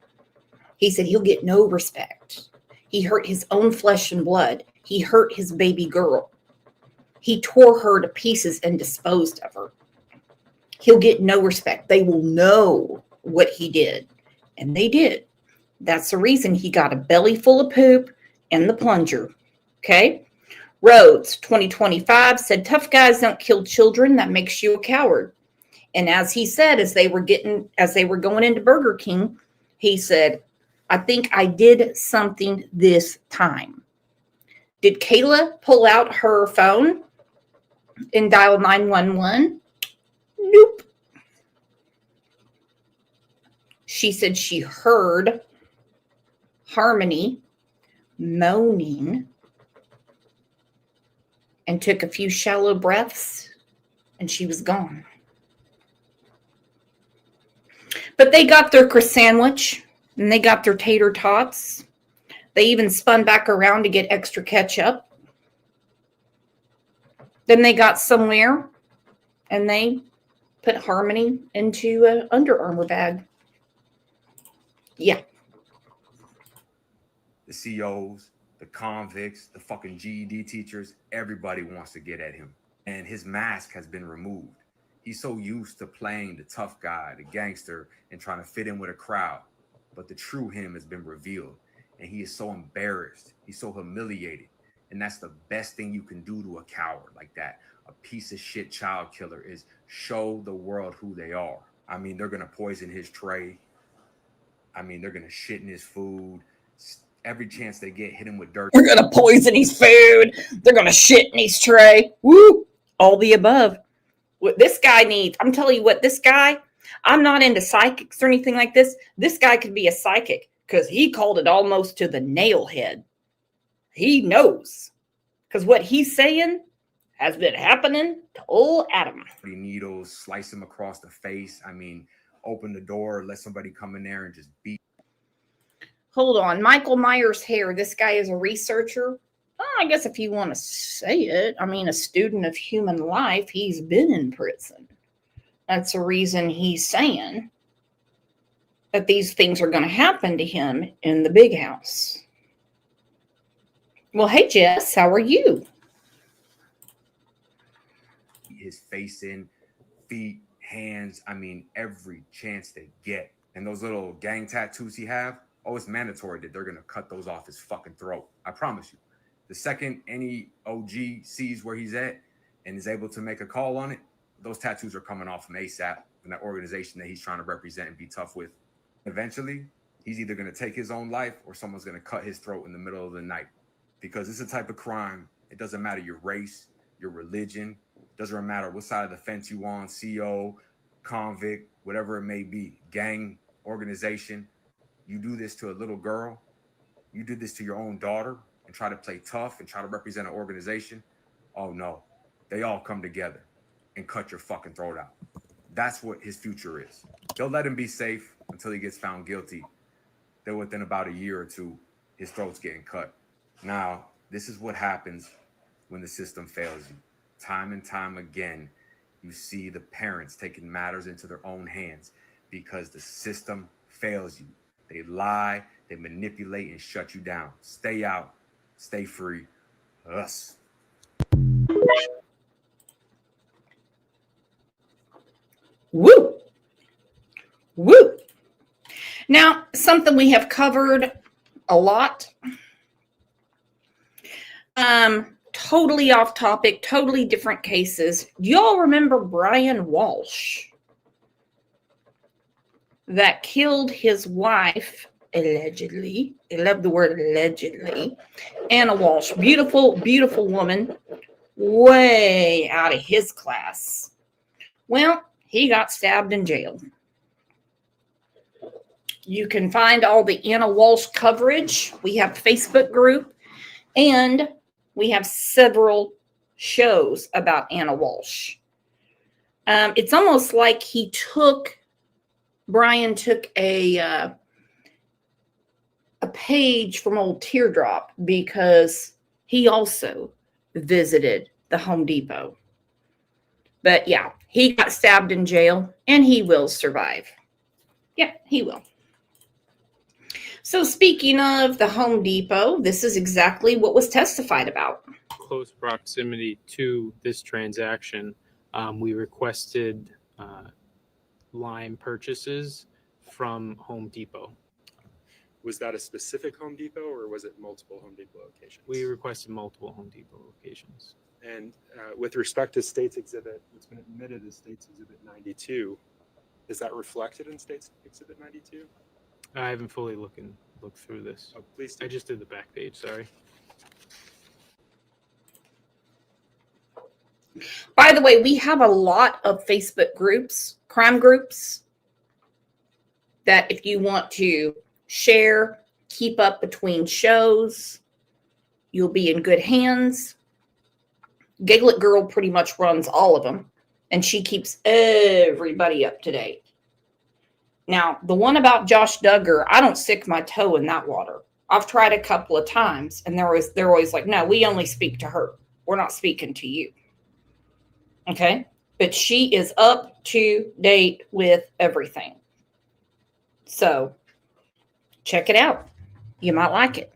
S1: He said he'll get no respect. He hurt his own flesh and blood. He hurt his baby girl. He tore her to pieces and disposed of her. He'll get no respect. They will know what he did. And they did. That's the reason he got a belly full of poop in the plunger. Okay? Rhodes, 2025, said, tough guys don't kill children. That makes you a coward. And as he said, as they were going into Burger King, he said, I think I did something this time. Did Kayla pull out her phone and dial 911? Nope. She said she heard Harmony moaning and took a few shallow breaths, and she was gone. But they got their Chris sandwich, and they got their tater tots. They even spun back around to get extra ketchup. Then they got somewhere, and they put Harmony into an Under Armour bag. Yeah.
S10: The COs, the convicts, the fucking GED teachers, everybody wants to get at him. And his mask has been removed. He's so used to playing the tough guy, the gangster, and trying to fit in with a crowd. But the true him has been revealed. And he is so embarrassed. He's so humiliated. And that's the best thing you can do to a coward like that. A piece of shit child killer is show the world who they are. I mean, they're going to poison his tray. I mean, they're going to shit in his food. Every chance they get, hit him with dirt.
S1: They're going to poison his food. They're going to shit in his tray. Woo! All the above. What this guy needs, I'm telling you what, this guy, I'm not into psychics or anything like this. This guy could be a psychic because he called it almost to the nail head. He knows. Because what he's saying has been happening to old Adam.
S10: Needles, slice him across the face. I mean, open the door, let somebody come in there and just beat.
S1: Hold on. Michael Myers hair. This guy is a researcher. Oh, I guess if you want to say it, I mean, a student of human life, he's been in prison. That's the reason he's saying that these things are going to happen to him in the big house. Well, hey, Jess, how are you?
S10: His face in, feet, hands, I mean, every chance they get. And those little gang tattoos he have, oh, it's mandatory that they're going to cut those off his fucking throat. I promise you. The second any OG sees where he's at and is able to make a call on it, those tattoos are coming off from ASAP and that organization that he's trying to represent and be tough with. Eventually, he's either going to take his own life or someone's going to cut his throat in the middle of the night. Because it's a type of crime. It doesn't matter your race, your religion. It doesn't matter what side of the fence you on, CO, convict, whatever it may be, gang, organization. You do this to a little girl. You did this to your own daughter and try to play tough and try to represent an organization. Oh no, they all come together and cut your fucking throat out. That's what his future is. They'll let him be safe until he gets found guilty. Then within about a year or two, his throat's getting cut. Now, this is what happens when the system fails you. Time and time again, you see the parents taking matters into their own hands because the system fails you. They lie, they manipulate and shut you down. Stay out, stay free. Us.
S1: Woo! Woo! Now, something we have covered a lot. totally off topic, totally different cases. Do y'all remember Brian Walsh that killed his wife, allegedly? I love the word allegedly. Anna Walsh, beautiful, beautiful woman, way out of his class. Well, he got stabbed in jail. You can find all the Anna Walsh coverage. We have a Facebook group, and we have several shows about Anna Walsh. It's almost like Brian took a page from old Teardrop, because he also visited the Home Depot. But yeah, he got stabbed in jail, and he will survive. Yeah, he will. So speaking of the Home Depot, this is exactly what was testified about.
S12: Close proximity to this transaction, we requested lime purchases from Home Depot.
S13: Was that a specific Home Depot, or was it multiple Home Depot locations?
S12: We requested multiple Home Depot locations.
S13: And with respect to States Exhibit, what's been admitted as States Exhibit 92, is that reflected in States Exhibit 92?
S12: I haven't fully looked through this.
S13: Oh, please do.
S12: I just did the back page, sorry.
S1: By the way, we have a lot of Facebook groups, crime groups, that if you want to share, keep up between shows, you'll be in good hands. Gaglet Girl pretty much runs all of them, and she keeps everybody up to date. Now, the one about Josh Duggar, I don't stick my toe in that water. I've tried a couple of times, and they're always like, no, we only speak to her. We're not speaking to you. Okay? But she is up to date with everything. So, check it out. You might like it.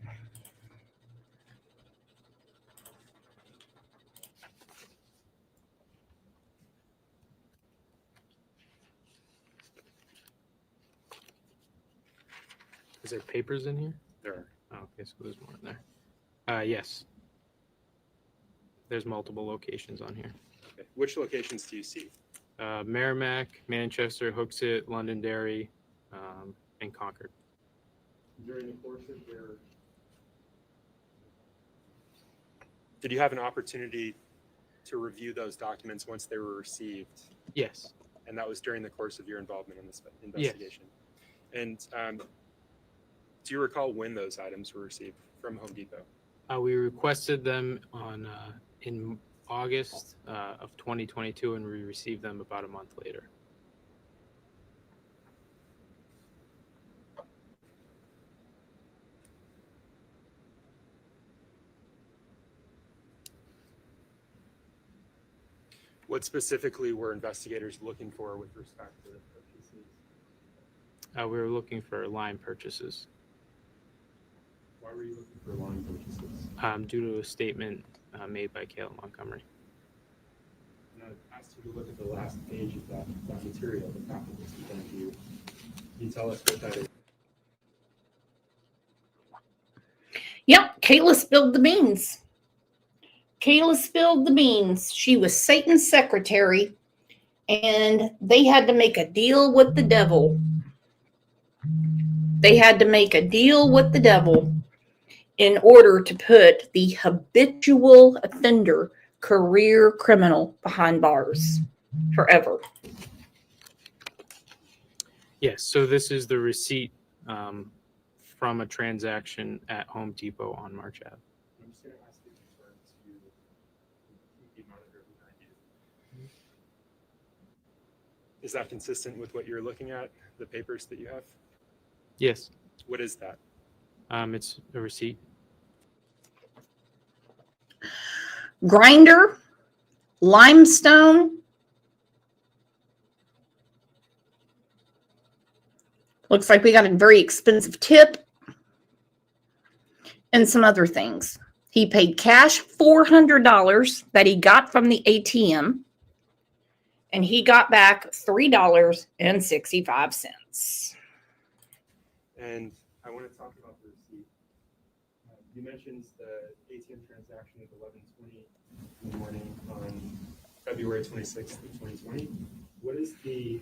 S12: Is there papers in here?
S13: There are.
S12: Oh, okay, so there's more in there. Yes. There's multiple locations on here.
S13: Okay. Which locations do you see?
S12: Merrimack, Manchester, Hooksett, Londonderry, and Concord.
S13: During the course of your... Did you have an opportunity to review those documents once they were received?
S12: Yes.
S13: And that was during the course of your involvement in this investigation? Yes. And do you recall when those items were received from Home Depot?
S12: We requested them in August of 2022, and we received them about a month later.
S13: What specifically were investigators looking for with respect to the purchases?
S12: We were looking for lime purchases.
S13: Why were you looking for lime purchases?
S12: Due to a statement made by Harmony Montgomery.
S13: And I asked you to look at the last page of that material, the packet that's in front of you. Can you tell us what that is?
S1: Yep, Kayla spilled the beans. Kayla spilled the beans. She was Satan's secretary, and they had to make a deal with the devil. They had to make a deal with the devil in order to put the habitual offender, career criminal behind bars forever.
S12: Yes, so this is the receipt from a transaction at Home Depot on March Ave.
S13: I'm just going to ask you to refer to the monitor behind you. Is that consistent with what you're looking at, the papers that you have?
S12: Yes.
S13: What is that?
S12: It's a receipt.
S1: Grinder, limestone, looks like we got a very expensive tip, and some other things. He paid cash $400 that he got from the ATM, and he got back $3.65.
S13: And I want to talk about the receipt. You mentioned the ATM transaction of 11/20/2022. February 26th of 2020. What is the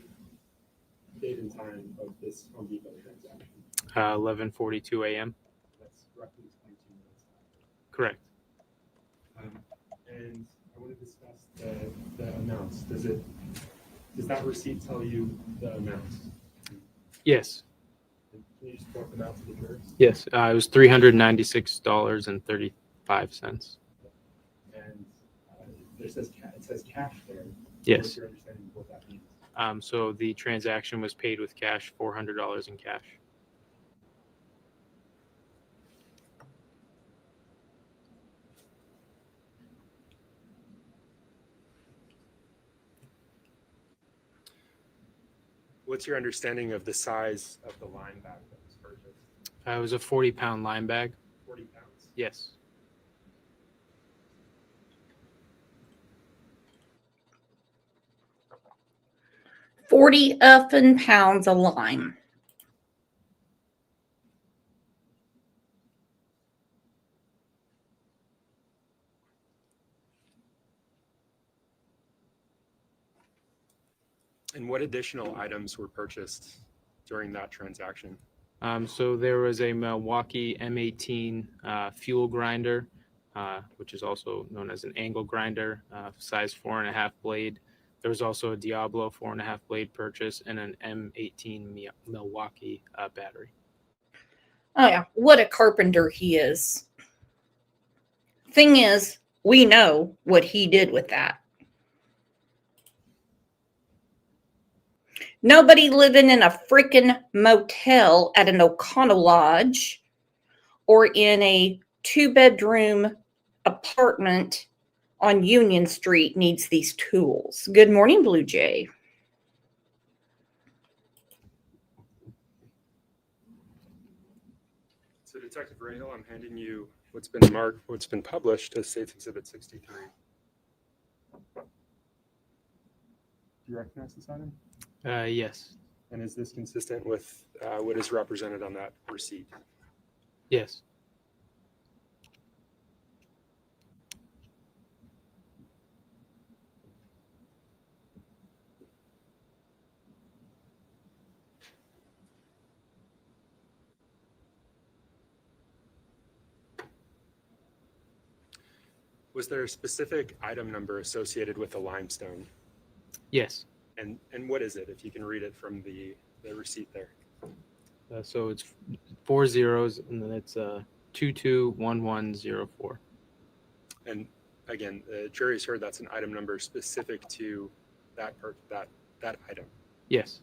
S13: date and time of this Home Depot transaction?
S12: 11:42 a.m.
S13: That's roughly 22 minutes.
S12: Correct.
S13: And I want to discuss the amounts. Does that receipt tell you the amounts?
S12: Yes.
S13: Can you just quote them out to the viewers?
S12: Yes. It was $396.35.
S13: And it says cash there.
S12: Yes.
S13: What's your understanding of what that means?
S12: So the transaction was paid with cash, $400 in cash.
S13: What's your understanding of the size of the line bag that was purchased?
S12: It was a 40-pound line bag.
S13: 40 pounds.
S12: Yes.
S1: $40 effing pounds of lime.
S13: And what additional items were purchased during that transaction?
S12: So there was a Milwaukee M18 fuel grinder, which is also known as an angle grinder, size 4.5 blade. There was also a Diablo 4.5 blade purchase and an M18 Milwaukee battery.
S1: Oh yeah, what a carpenter he is. Thing is, we know what he did with that. Nobody living in a freaking motel at an O'Connell Lodge or in a 2-bedroom apartment on Union Street needs these tools. Good morning, Blue Jay.
S13: So Detective Rahal, I'm handing you what's been published as State's Exhibit 63. Do you recognize this item?
S12: Yes.
S13: And is this consistent with what is represented on that receipt?
S12: Yes.
S13: Was there a specific item number associated with the limestone?
S12: Yes.
S13: And what is it, if you can read it from the receipt there?
S12: So it's 4 zeros and then it's 221104.
S13: And again, the jury's heard that's an item number specific to that item.
S12: Yes.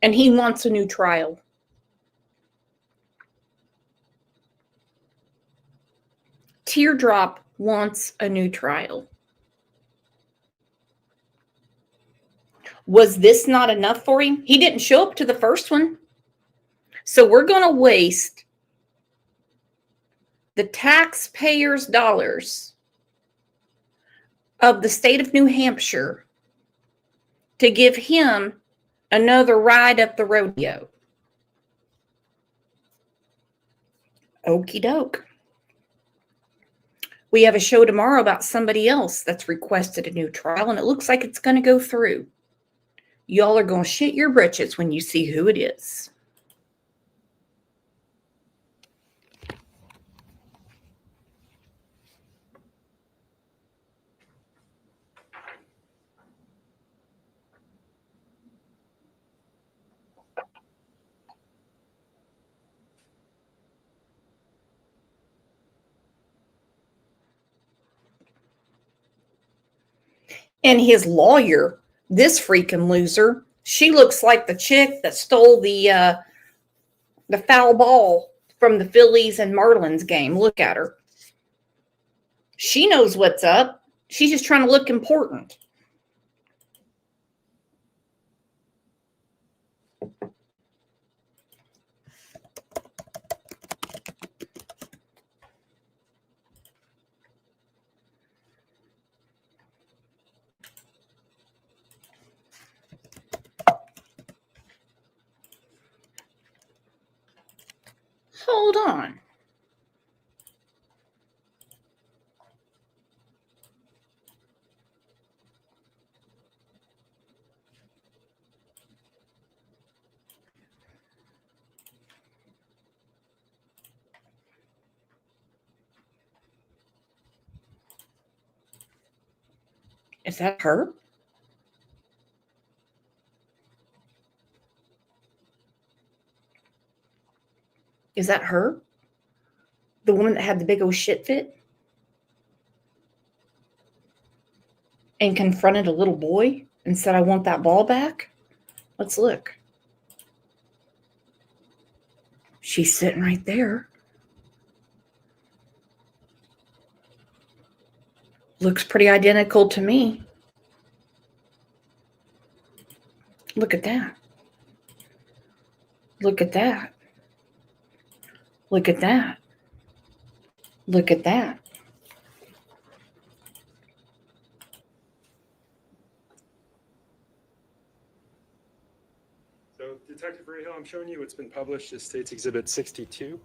S1: And he wants a new trial. Teardrop wants a new trial. Was this not enough for him? He didn't show up to the first one. So we're going to waste the taxpayers' dollars of the state of New Hampshire to give him another ride up the rodeo. Okie doke. We have a show tomorrow about somebody else that's requested a new trial, and it looks like it's going to go through. Y'all are going to shit your britches when you see who it is. And his lawyer, this freaking loser, she looks like the chick that stole the foul ball from the Phillies and Marlins game. Look at her. She knows what's up. She's just trying to look important. Hold on. Is that her? Is that her? The woman that had the big old shit fit? And confronted a little boy and said, I want that ball back? Let's look. She's sitting right there. Looks pretty identical to me. Look at that. Look at that. Look at that. Look at that.
S13: So, Detective Rayhill, I'm showing you what's been published as State's Exhibit 62. Do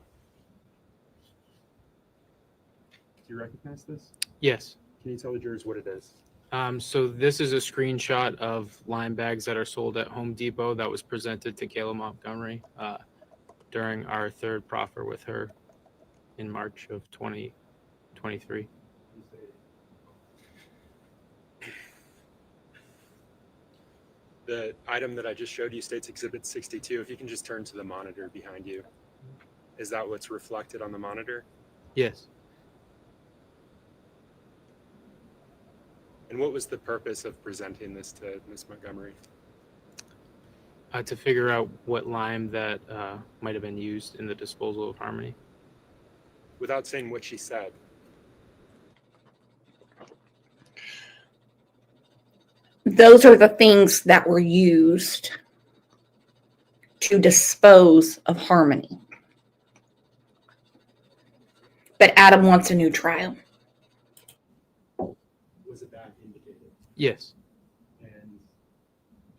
S13: you recognize this?
S12: Yes.
S13: Can you tell the jurors what it is?
S12: So this is a screenshot of lime bags that are sold at Home Depot that was presented to Kayla Montgomery during our third proffer with her in March of 2023.
S13: The item that I just showed you, State's Exhibit 62, if you can just turn to the monitor behind you. Is that what's reflected on the monitor?
S12: Yes.
S13: And what was the purpose of presenting this to Ms. Montgomery?
S12: To figure out what lime that might have been used in the disposal of Harmony.
S13: Without saying what she said.
S1: Those are the things that were used to dispose of Harmony. But Adam wants a new trial.
S13: Was it that indicated?
S12: Yes.
S13: And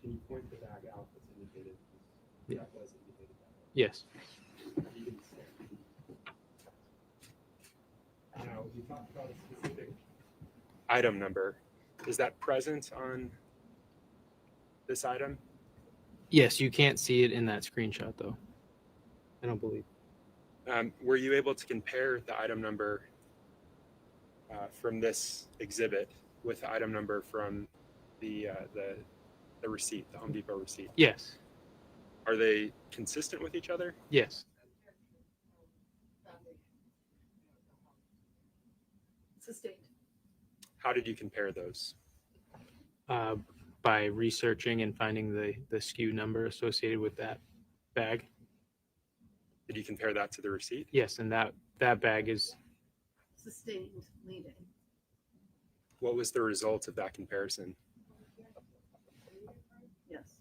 S13: can you point the bag out that's indicated?
S12: Yeah.
S13: That was indicated that way.
S12: Yes.
S13: You can say. Now, you talked about a specific item number. Is that present on this item?
S12: Yes, you can't see it in that screenshot though. I don't believe.
S13: Were you able to compare the item number from this exhibit with the item number from the receipt, the Home Depot receipt?
S12: Yes.
S13: Are they consistent with each other?
S12: Yes.
S1: Sustained.
S13: How did you compare those?
S12: By researching and finding the SKU number associated with that bag.
S13: Did you compare that to the receipt?
S12: Yes, and that bag is
S1: Sustained leading.
S13: What was the result of that comparison?
S1: Yes.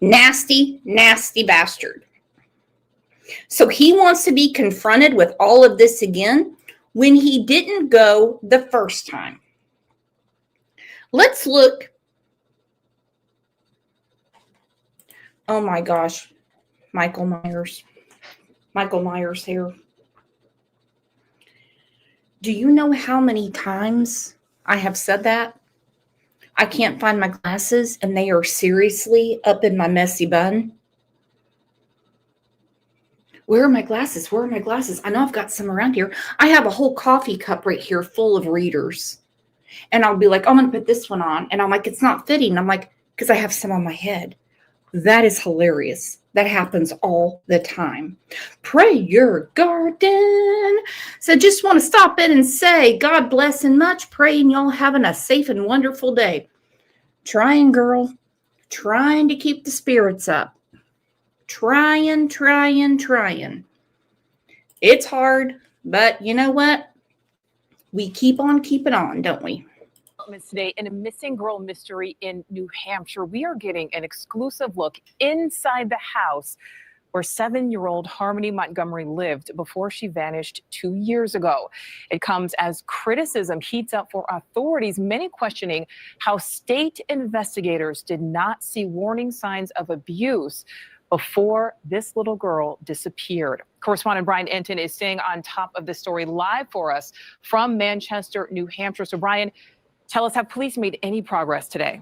S1: Nasty, nasty bastard. So he wants to be confronted with all of this again when he didn't go the first time. Let's look. Oh my gosh. Michael Myers. Michael Myers here. Do you know how many times I have said that? I can't find my glasses and they are seriously up in my messy bun. Where are my glasses? Where are my glasses? I know I've got some around here. I have a whole coffee cup right here full of readers. And I'll be like, I'm going to put this one on. And I'm like, it's not fitting. I'm like, because I have some on my head. That is hilarious. That happens all the time. Pray your garden. So just want to stop in and say, God bless and much. Praying y'all having a safe and wonderful day. Trying, girl. Trying to keep the spirits up. Trying. It's hard, but you know what? We keep on keeping on, don't we?
S14: Today in a missing girl mystery in New Hampshire, we are getting an exclusive look inside the house where 7-year-old Harmony Montgomery lived before she vanished 2 years ago. It comes as criticism heats up for authorities, many questioning how state investigators did not see warning signs of abuse before this little girl disappeared. Correspondent Brian Enton is staying on top of this story live for us from Manchester, New Hampshire. So Brian, tell us, have police made any progress today?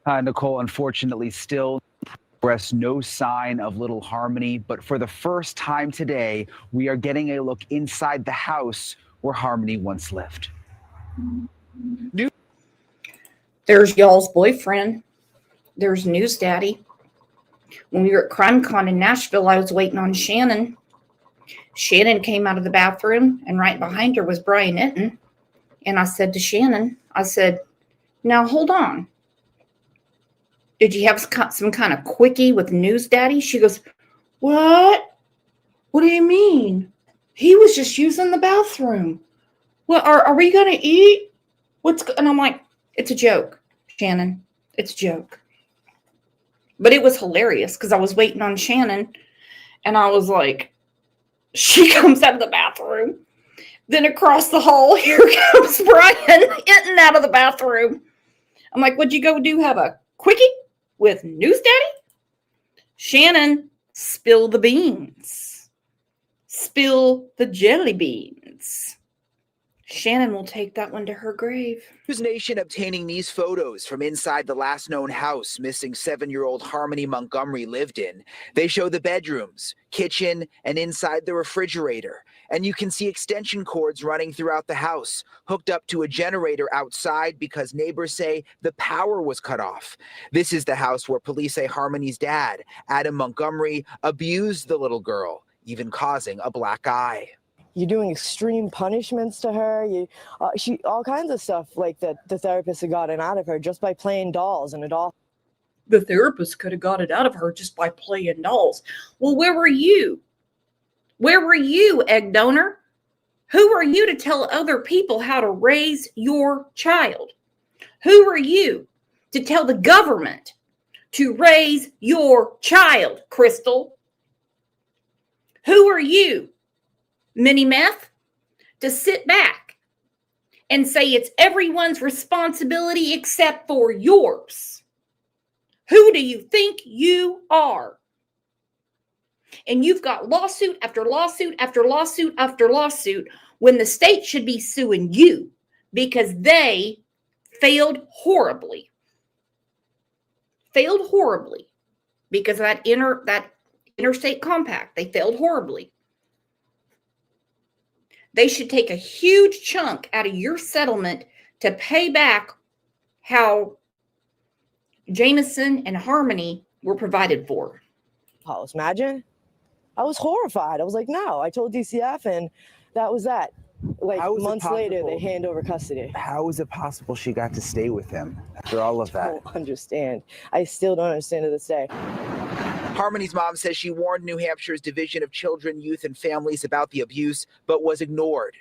S15: Nicole, unfortunately, still progress, no sign of little Harmony. But for the first time today, we are getting a look inside the house where Harmony once lived.
S1: There's y'all's boyfriend. There's News Daddy. When we were at CrimeCon in Nashville, I was waiting on Shannon. Shannon came out of the bathroom, and right behind her was Brian Enton. And I said to Shannon, I said, now hold on. Did you have some kind of quickie with News Daddy? She goes, what? What do you mean? He was just using the bathroom. Well, are we going to eat? And I'm like, it's a joke, Shannon. It's a joke. But it was hilarious because I was waiting on Shannon and I was like, she comes out of the bathroom. Then across the hall, here comes Brian Enton out of the bathroom. I'm like, what'd you go do? Have a quickie with News Daddy? Shannon, spill the beans. Spill the jelly beans. Shannon will take that one to her grave.
S16: News Nation obtaining these photos from inside the last known house missing 7-year-old Harmony Montgomery lived in. They show the bedrooms, kitchen, and inside the refrigerator. And you can see extension cords running throughout the house, hooked up to a generator outside because neighbors say the power was cut off. This is the house where police say Harmony's dad, Adam Montgomery, abused the little girl, even causing a black eye.
S17: You're doing extreme punishments to her. She all kinds of stuff like that the therapist had gotten out of her just by playing dolls and a doll.
S1: The therapist could have got it out of her just by playing dolls. Well, where were you? Where were you, egg donor? Who are you to tell other people how to raise your child? Who are you to tell the government to raise your child, Crystal? Who are you, Mini Meth, to sit back and say it's everyone's responsibility except for yours? Who do you think you are? And you've got lawsuit after lawsuit after lawsuit after lawsuit when the state should be suing you because they failed horribly. Failed horribly because of that interstate compact. They failed horribly. They should take a huge chunk out of your settlement to pay back how Jameson and Harmony were provided for.
S17: House, imagine. I was horrified. I was like, no, I told DCF and that was that. Like months later, they hand over custody.
S15: How is it possible she got to stay with him after all of that?
S17: I don't understand. I still don't understand to this day.
S16: Harmony's mom says she warned New Hampshire's Division of Children, Youth, and Families about the abuse, but was ignored.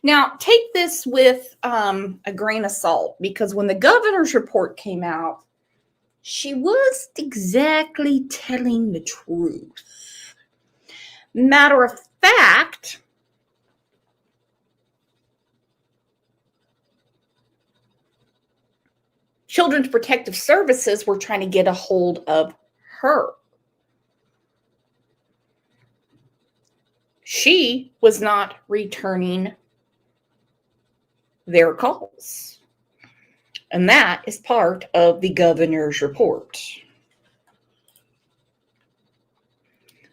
S1: Now, take this with a grain of salt, because when the governor's report came out, she wasn't exactly telling the truth. Matter of fact, Children's Protective Services were trying to get a hold of her. She was not returning their calls. And that is part of the governor's report.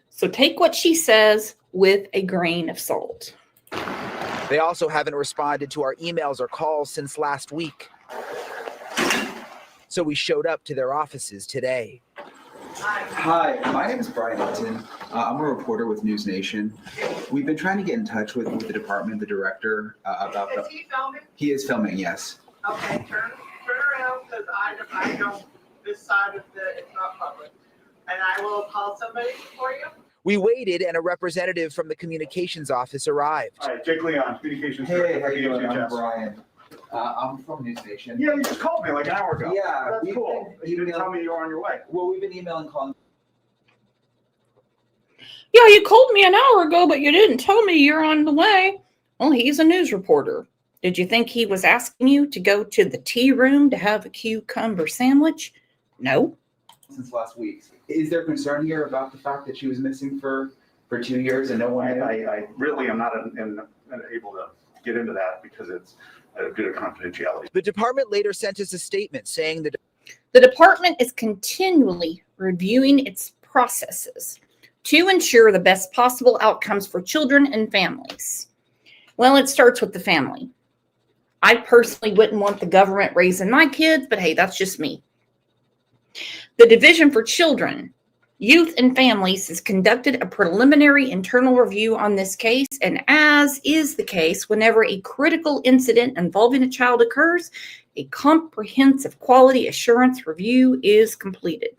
S1: So take what she says with a grain of salt.
S16: They also haven't responded to our emails or calls since last week. so we showed up to their offices today.
S18: Hi, my name is Brian Hinton. I'm a reporter with News Nation. We've been trying to get in touch with the department, the director, about
S19: Is he filming?
S18: He is filming, yes.
S19: Okay, turn around, because I don't, this side of it's not public. And I will call somebody for you.
S16: We waited and a representative from the communications office arrived.
S20: Hi, Jake Leon, communications
S18: Hey,
S20: director
S18: how
S20: for
S18: you doing? I'm
S20: DHHS.
S18: Brian. I'm from News Nation.
S20: Yeah, you just called me like an hour ago.
S18: Yeah,
S20: That's
S18: we've
S20: cool.
S18: been
S20: You didn't
S18: emailing-
S20: tell me you were on your way.
S18: Well, we've been emailing, calling.
S1: Yeah, you called me an hour ago, but you didn't tell me you're on the way. Well, he's a news reporter. Did you think he was asking you to go to the tea room to have a cucumber sandwich? No.
S18: Since last week. Is there concern here about the fact that she was missing for 2 years and no one?
S20: I really am not able to get into that because it's due to confidentiality.
S16: The department later sent us a statement saying that
S1: The department is continually reviewing its processes to ensure the best possible outcomes for children and families. Well, it starts with the family. I personally wouldn't want the government raising my kids, but hey, that's just me. The Division for Children, Youth and Families has conducted a preliminary internal review on this case, and as is the case whenever a critical incident involving a child occurs, a comprehensive quality assurance review is completed.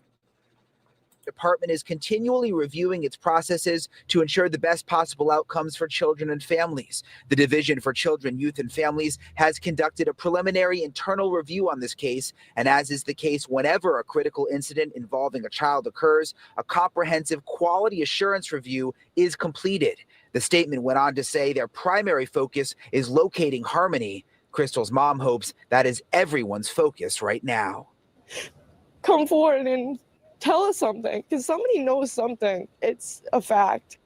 S16: the department is continually reviewing its processes to ensure the best possible outcomes for children and families. The Division for Children, Youth and Families has conducted a preliminary internal review on this case, and as is the case whenever a critical incident involving a child occurs, a comprehensive quality assurance review is completed. The statement went on to say their primary focus is locating Harmony. Crystal's mom hopes that is everyone's focus right now.
S17: Come forward and tell us something, because somebody knows something. It's a fact.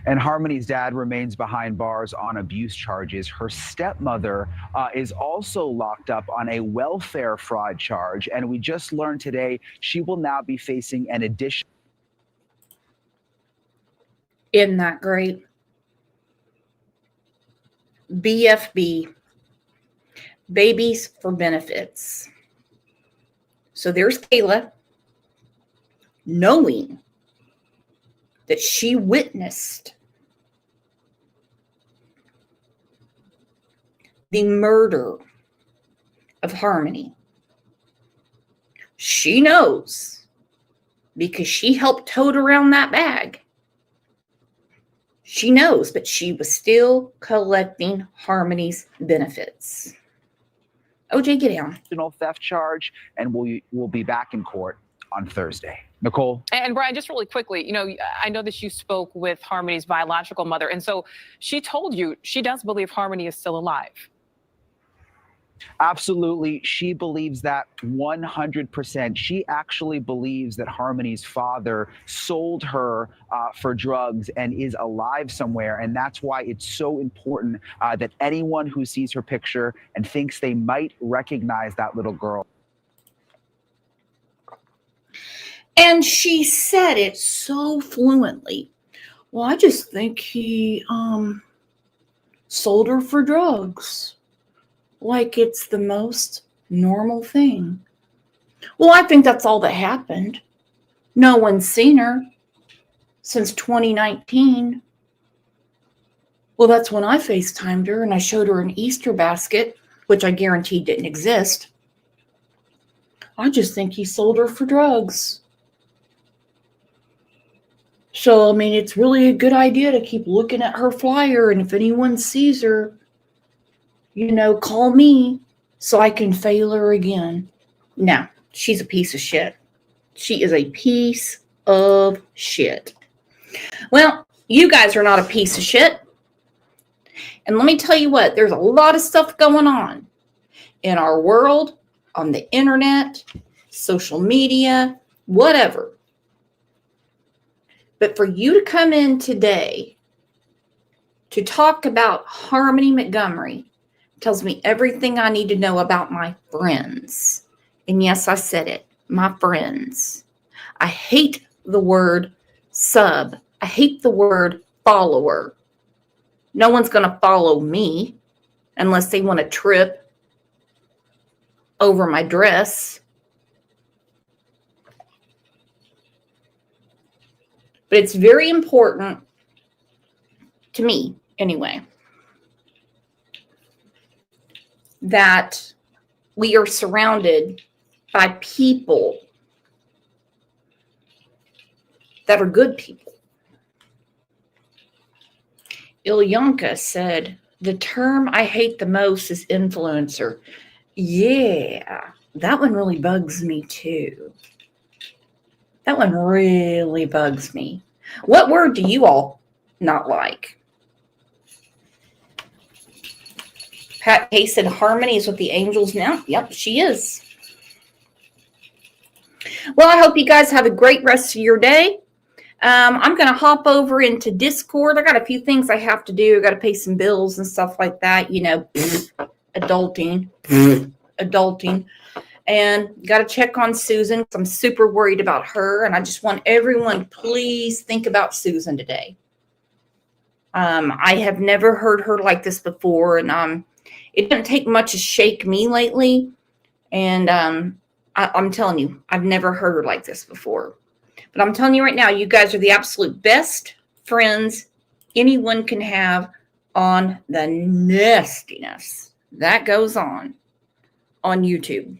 S15: And Harmony's dad remains behind bars on abuse charges. Her stepmother is also locked up on a welfare fraud charge. And we just learned today she will now be facing an addition.
S1: Isn't that great? BFB, Babies for Benefits. So there's Kayla, knowing that she witnessed the murder of Harmony. She knows because she helped tote around that bag. She knows, but she was still collecting Harmony's benefits. OJ, get down.
S15: Theft charge, and we'll be back in court on Thursday. Nicole?
S14: And Brian, just really quickly, you know, I know that you spoke with Harmony's biological mother, and so she told you she does believe Harmony is still alive.
S15: Absolutely. She believes that 100%. She actually believes that Harmony's father sold her for drugs and is alive somewhere. And that's why it's so important that anyone who sees her picture and thinks they might recognize that little girl.
S1: And she said it so fluently. Well, I just think he sold her for drugs. Like it's the most normal thing. Well, I think that's all that happened. No one's seen her since 2019. Well, that's when I FaceTimed her and I showed her an Easter basket, which I guaranteed didn't exist. I just think he sold her for drugs. So, I mean, it's really a good idea to keep looking at her flyer, and if anyone sees her, you know, call me so I can fail her again. No, she's a piece of shit. She is a piece of shit. Well, you guys are not a piece of shit. And let me tell you what, there's a lot of stuff going on in our world, on the internet, social media, whatever. But for you to come in today to talk about Harmony Montgomery tells me everything I need to know about my friends. And yes, I said it, my friends. I hate the word sub. I hate the word follower. No one's going to follow me unless they want to trip. over my dress. But it's very important to me, anyway, that we are surrounded by people that are good people. Ilyanka said, the term I hate the most is influencer. Yeah, that one really bugs me too. That one really bugs me. What word do you all not like? Pat Hay said Harmony is with the Angels now. Yep, she is. Well, I hope you guys have a great rest of your day. I'm going to hop over into Discord. I got a few things I have to do. I got to pay some bills and stuff like that. You know, adulting. Adulting. And got to check on Susan. I'm super worried about her. And I just want everyone, please think about Susan today. I have never heard her like this before. And it didn't take much to shake me lately. And I'm telling you, I've never heard her like this before. But I'm telling you right now, you guys are the absolute best friends anyone can have on the nastiness that goes on YouTube.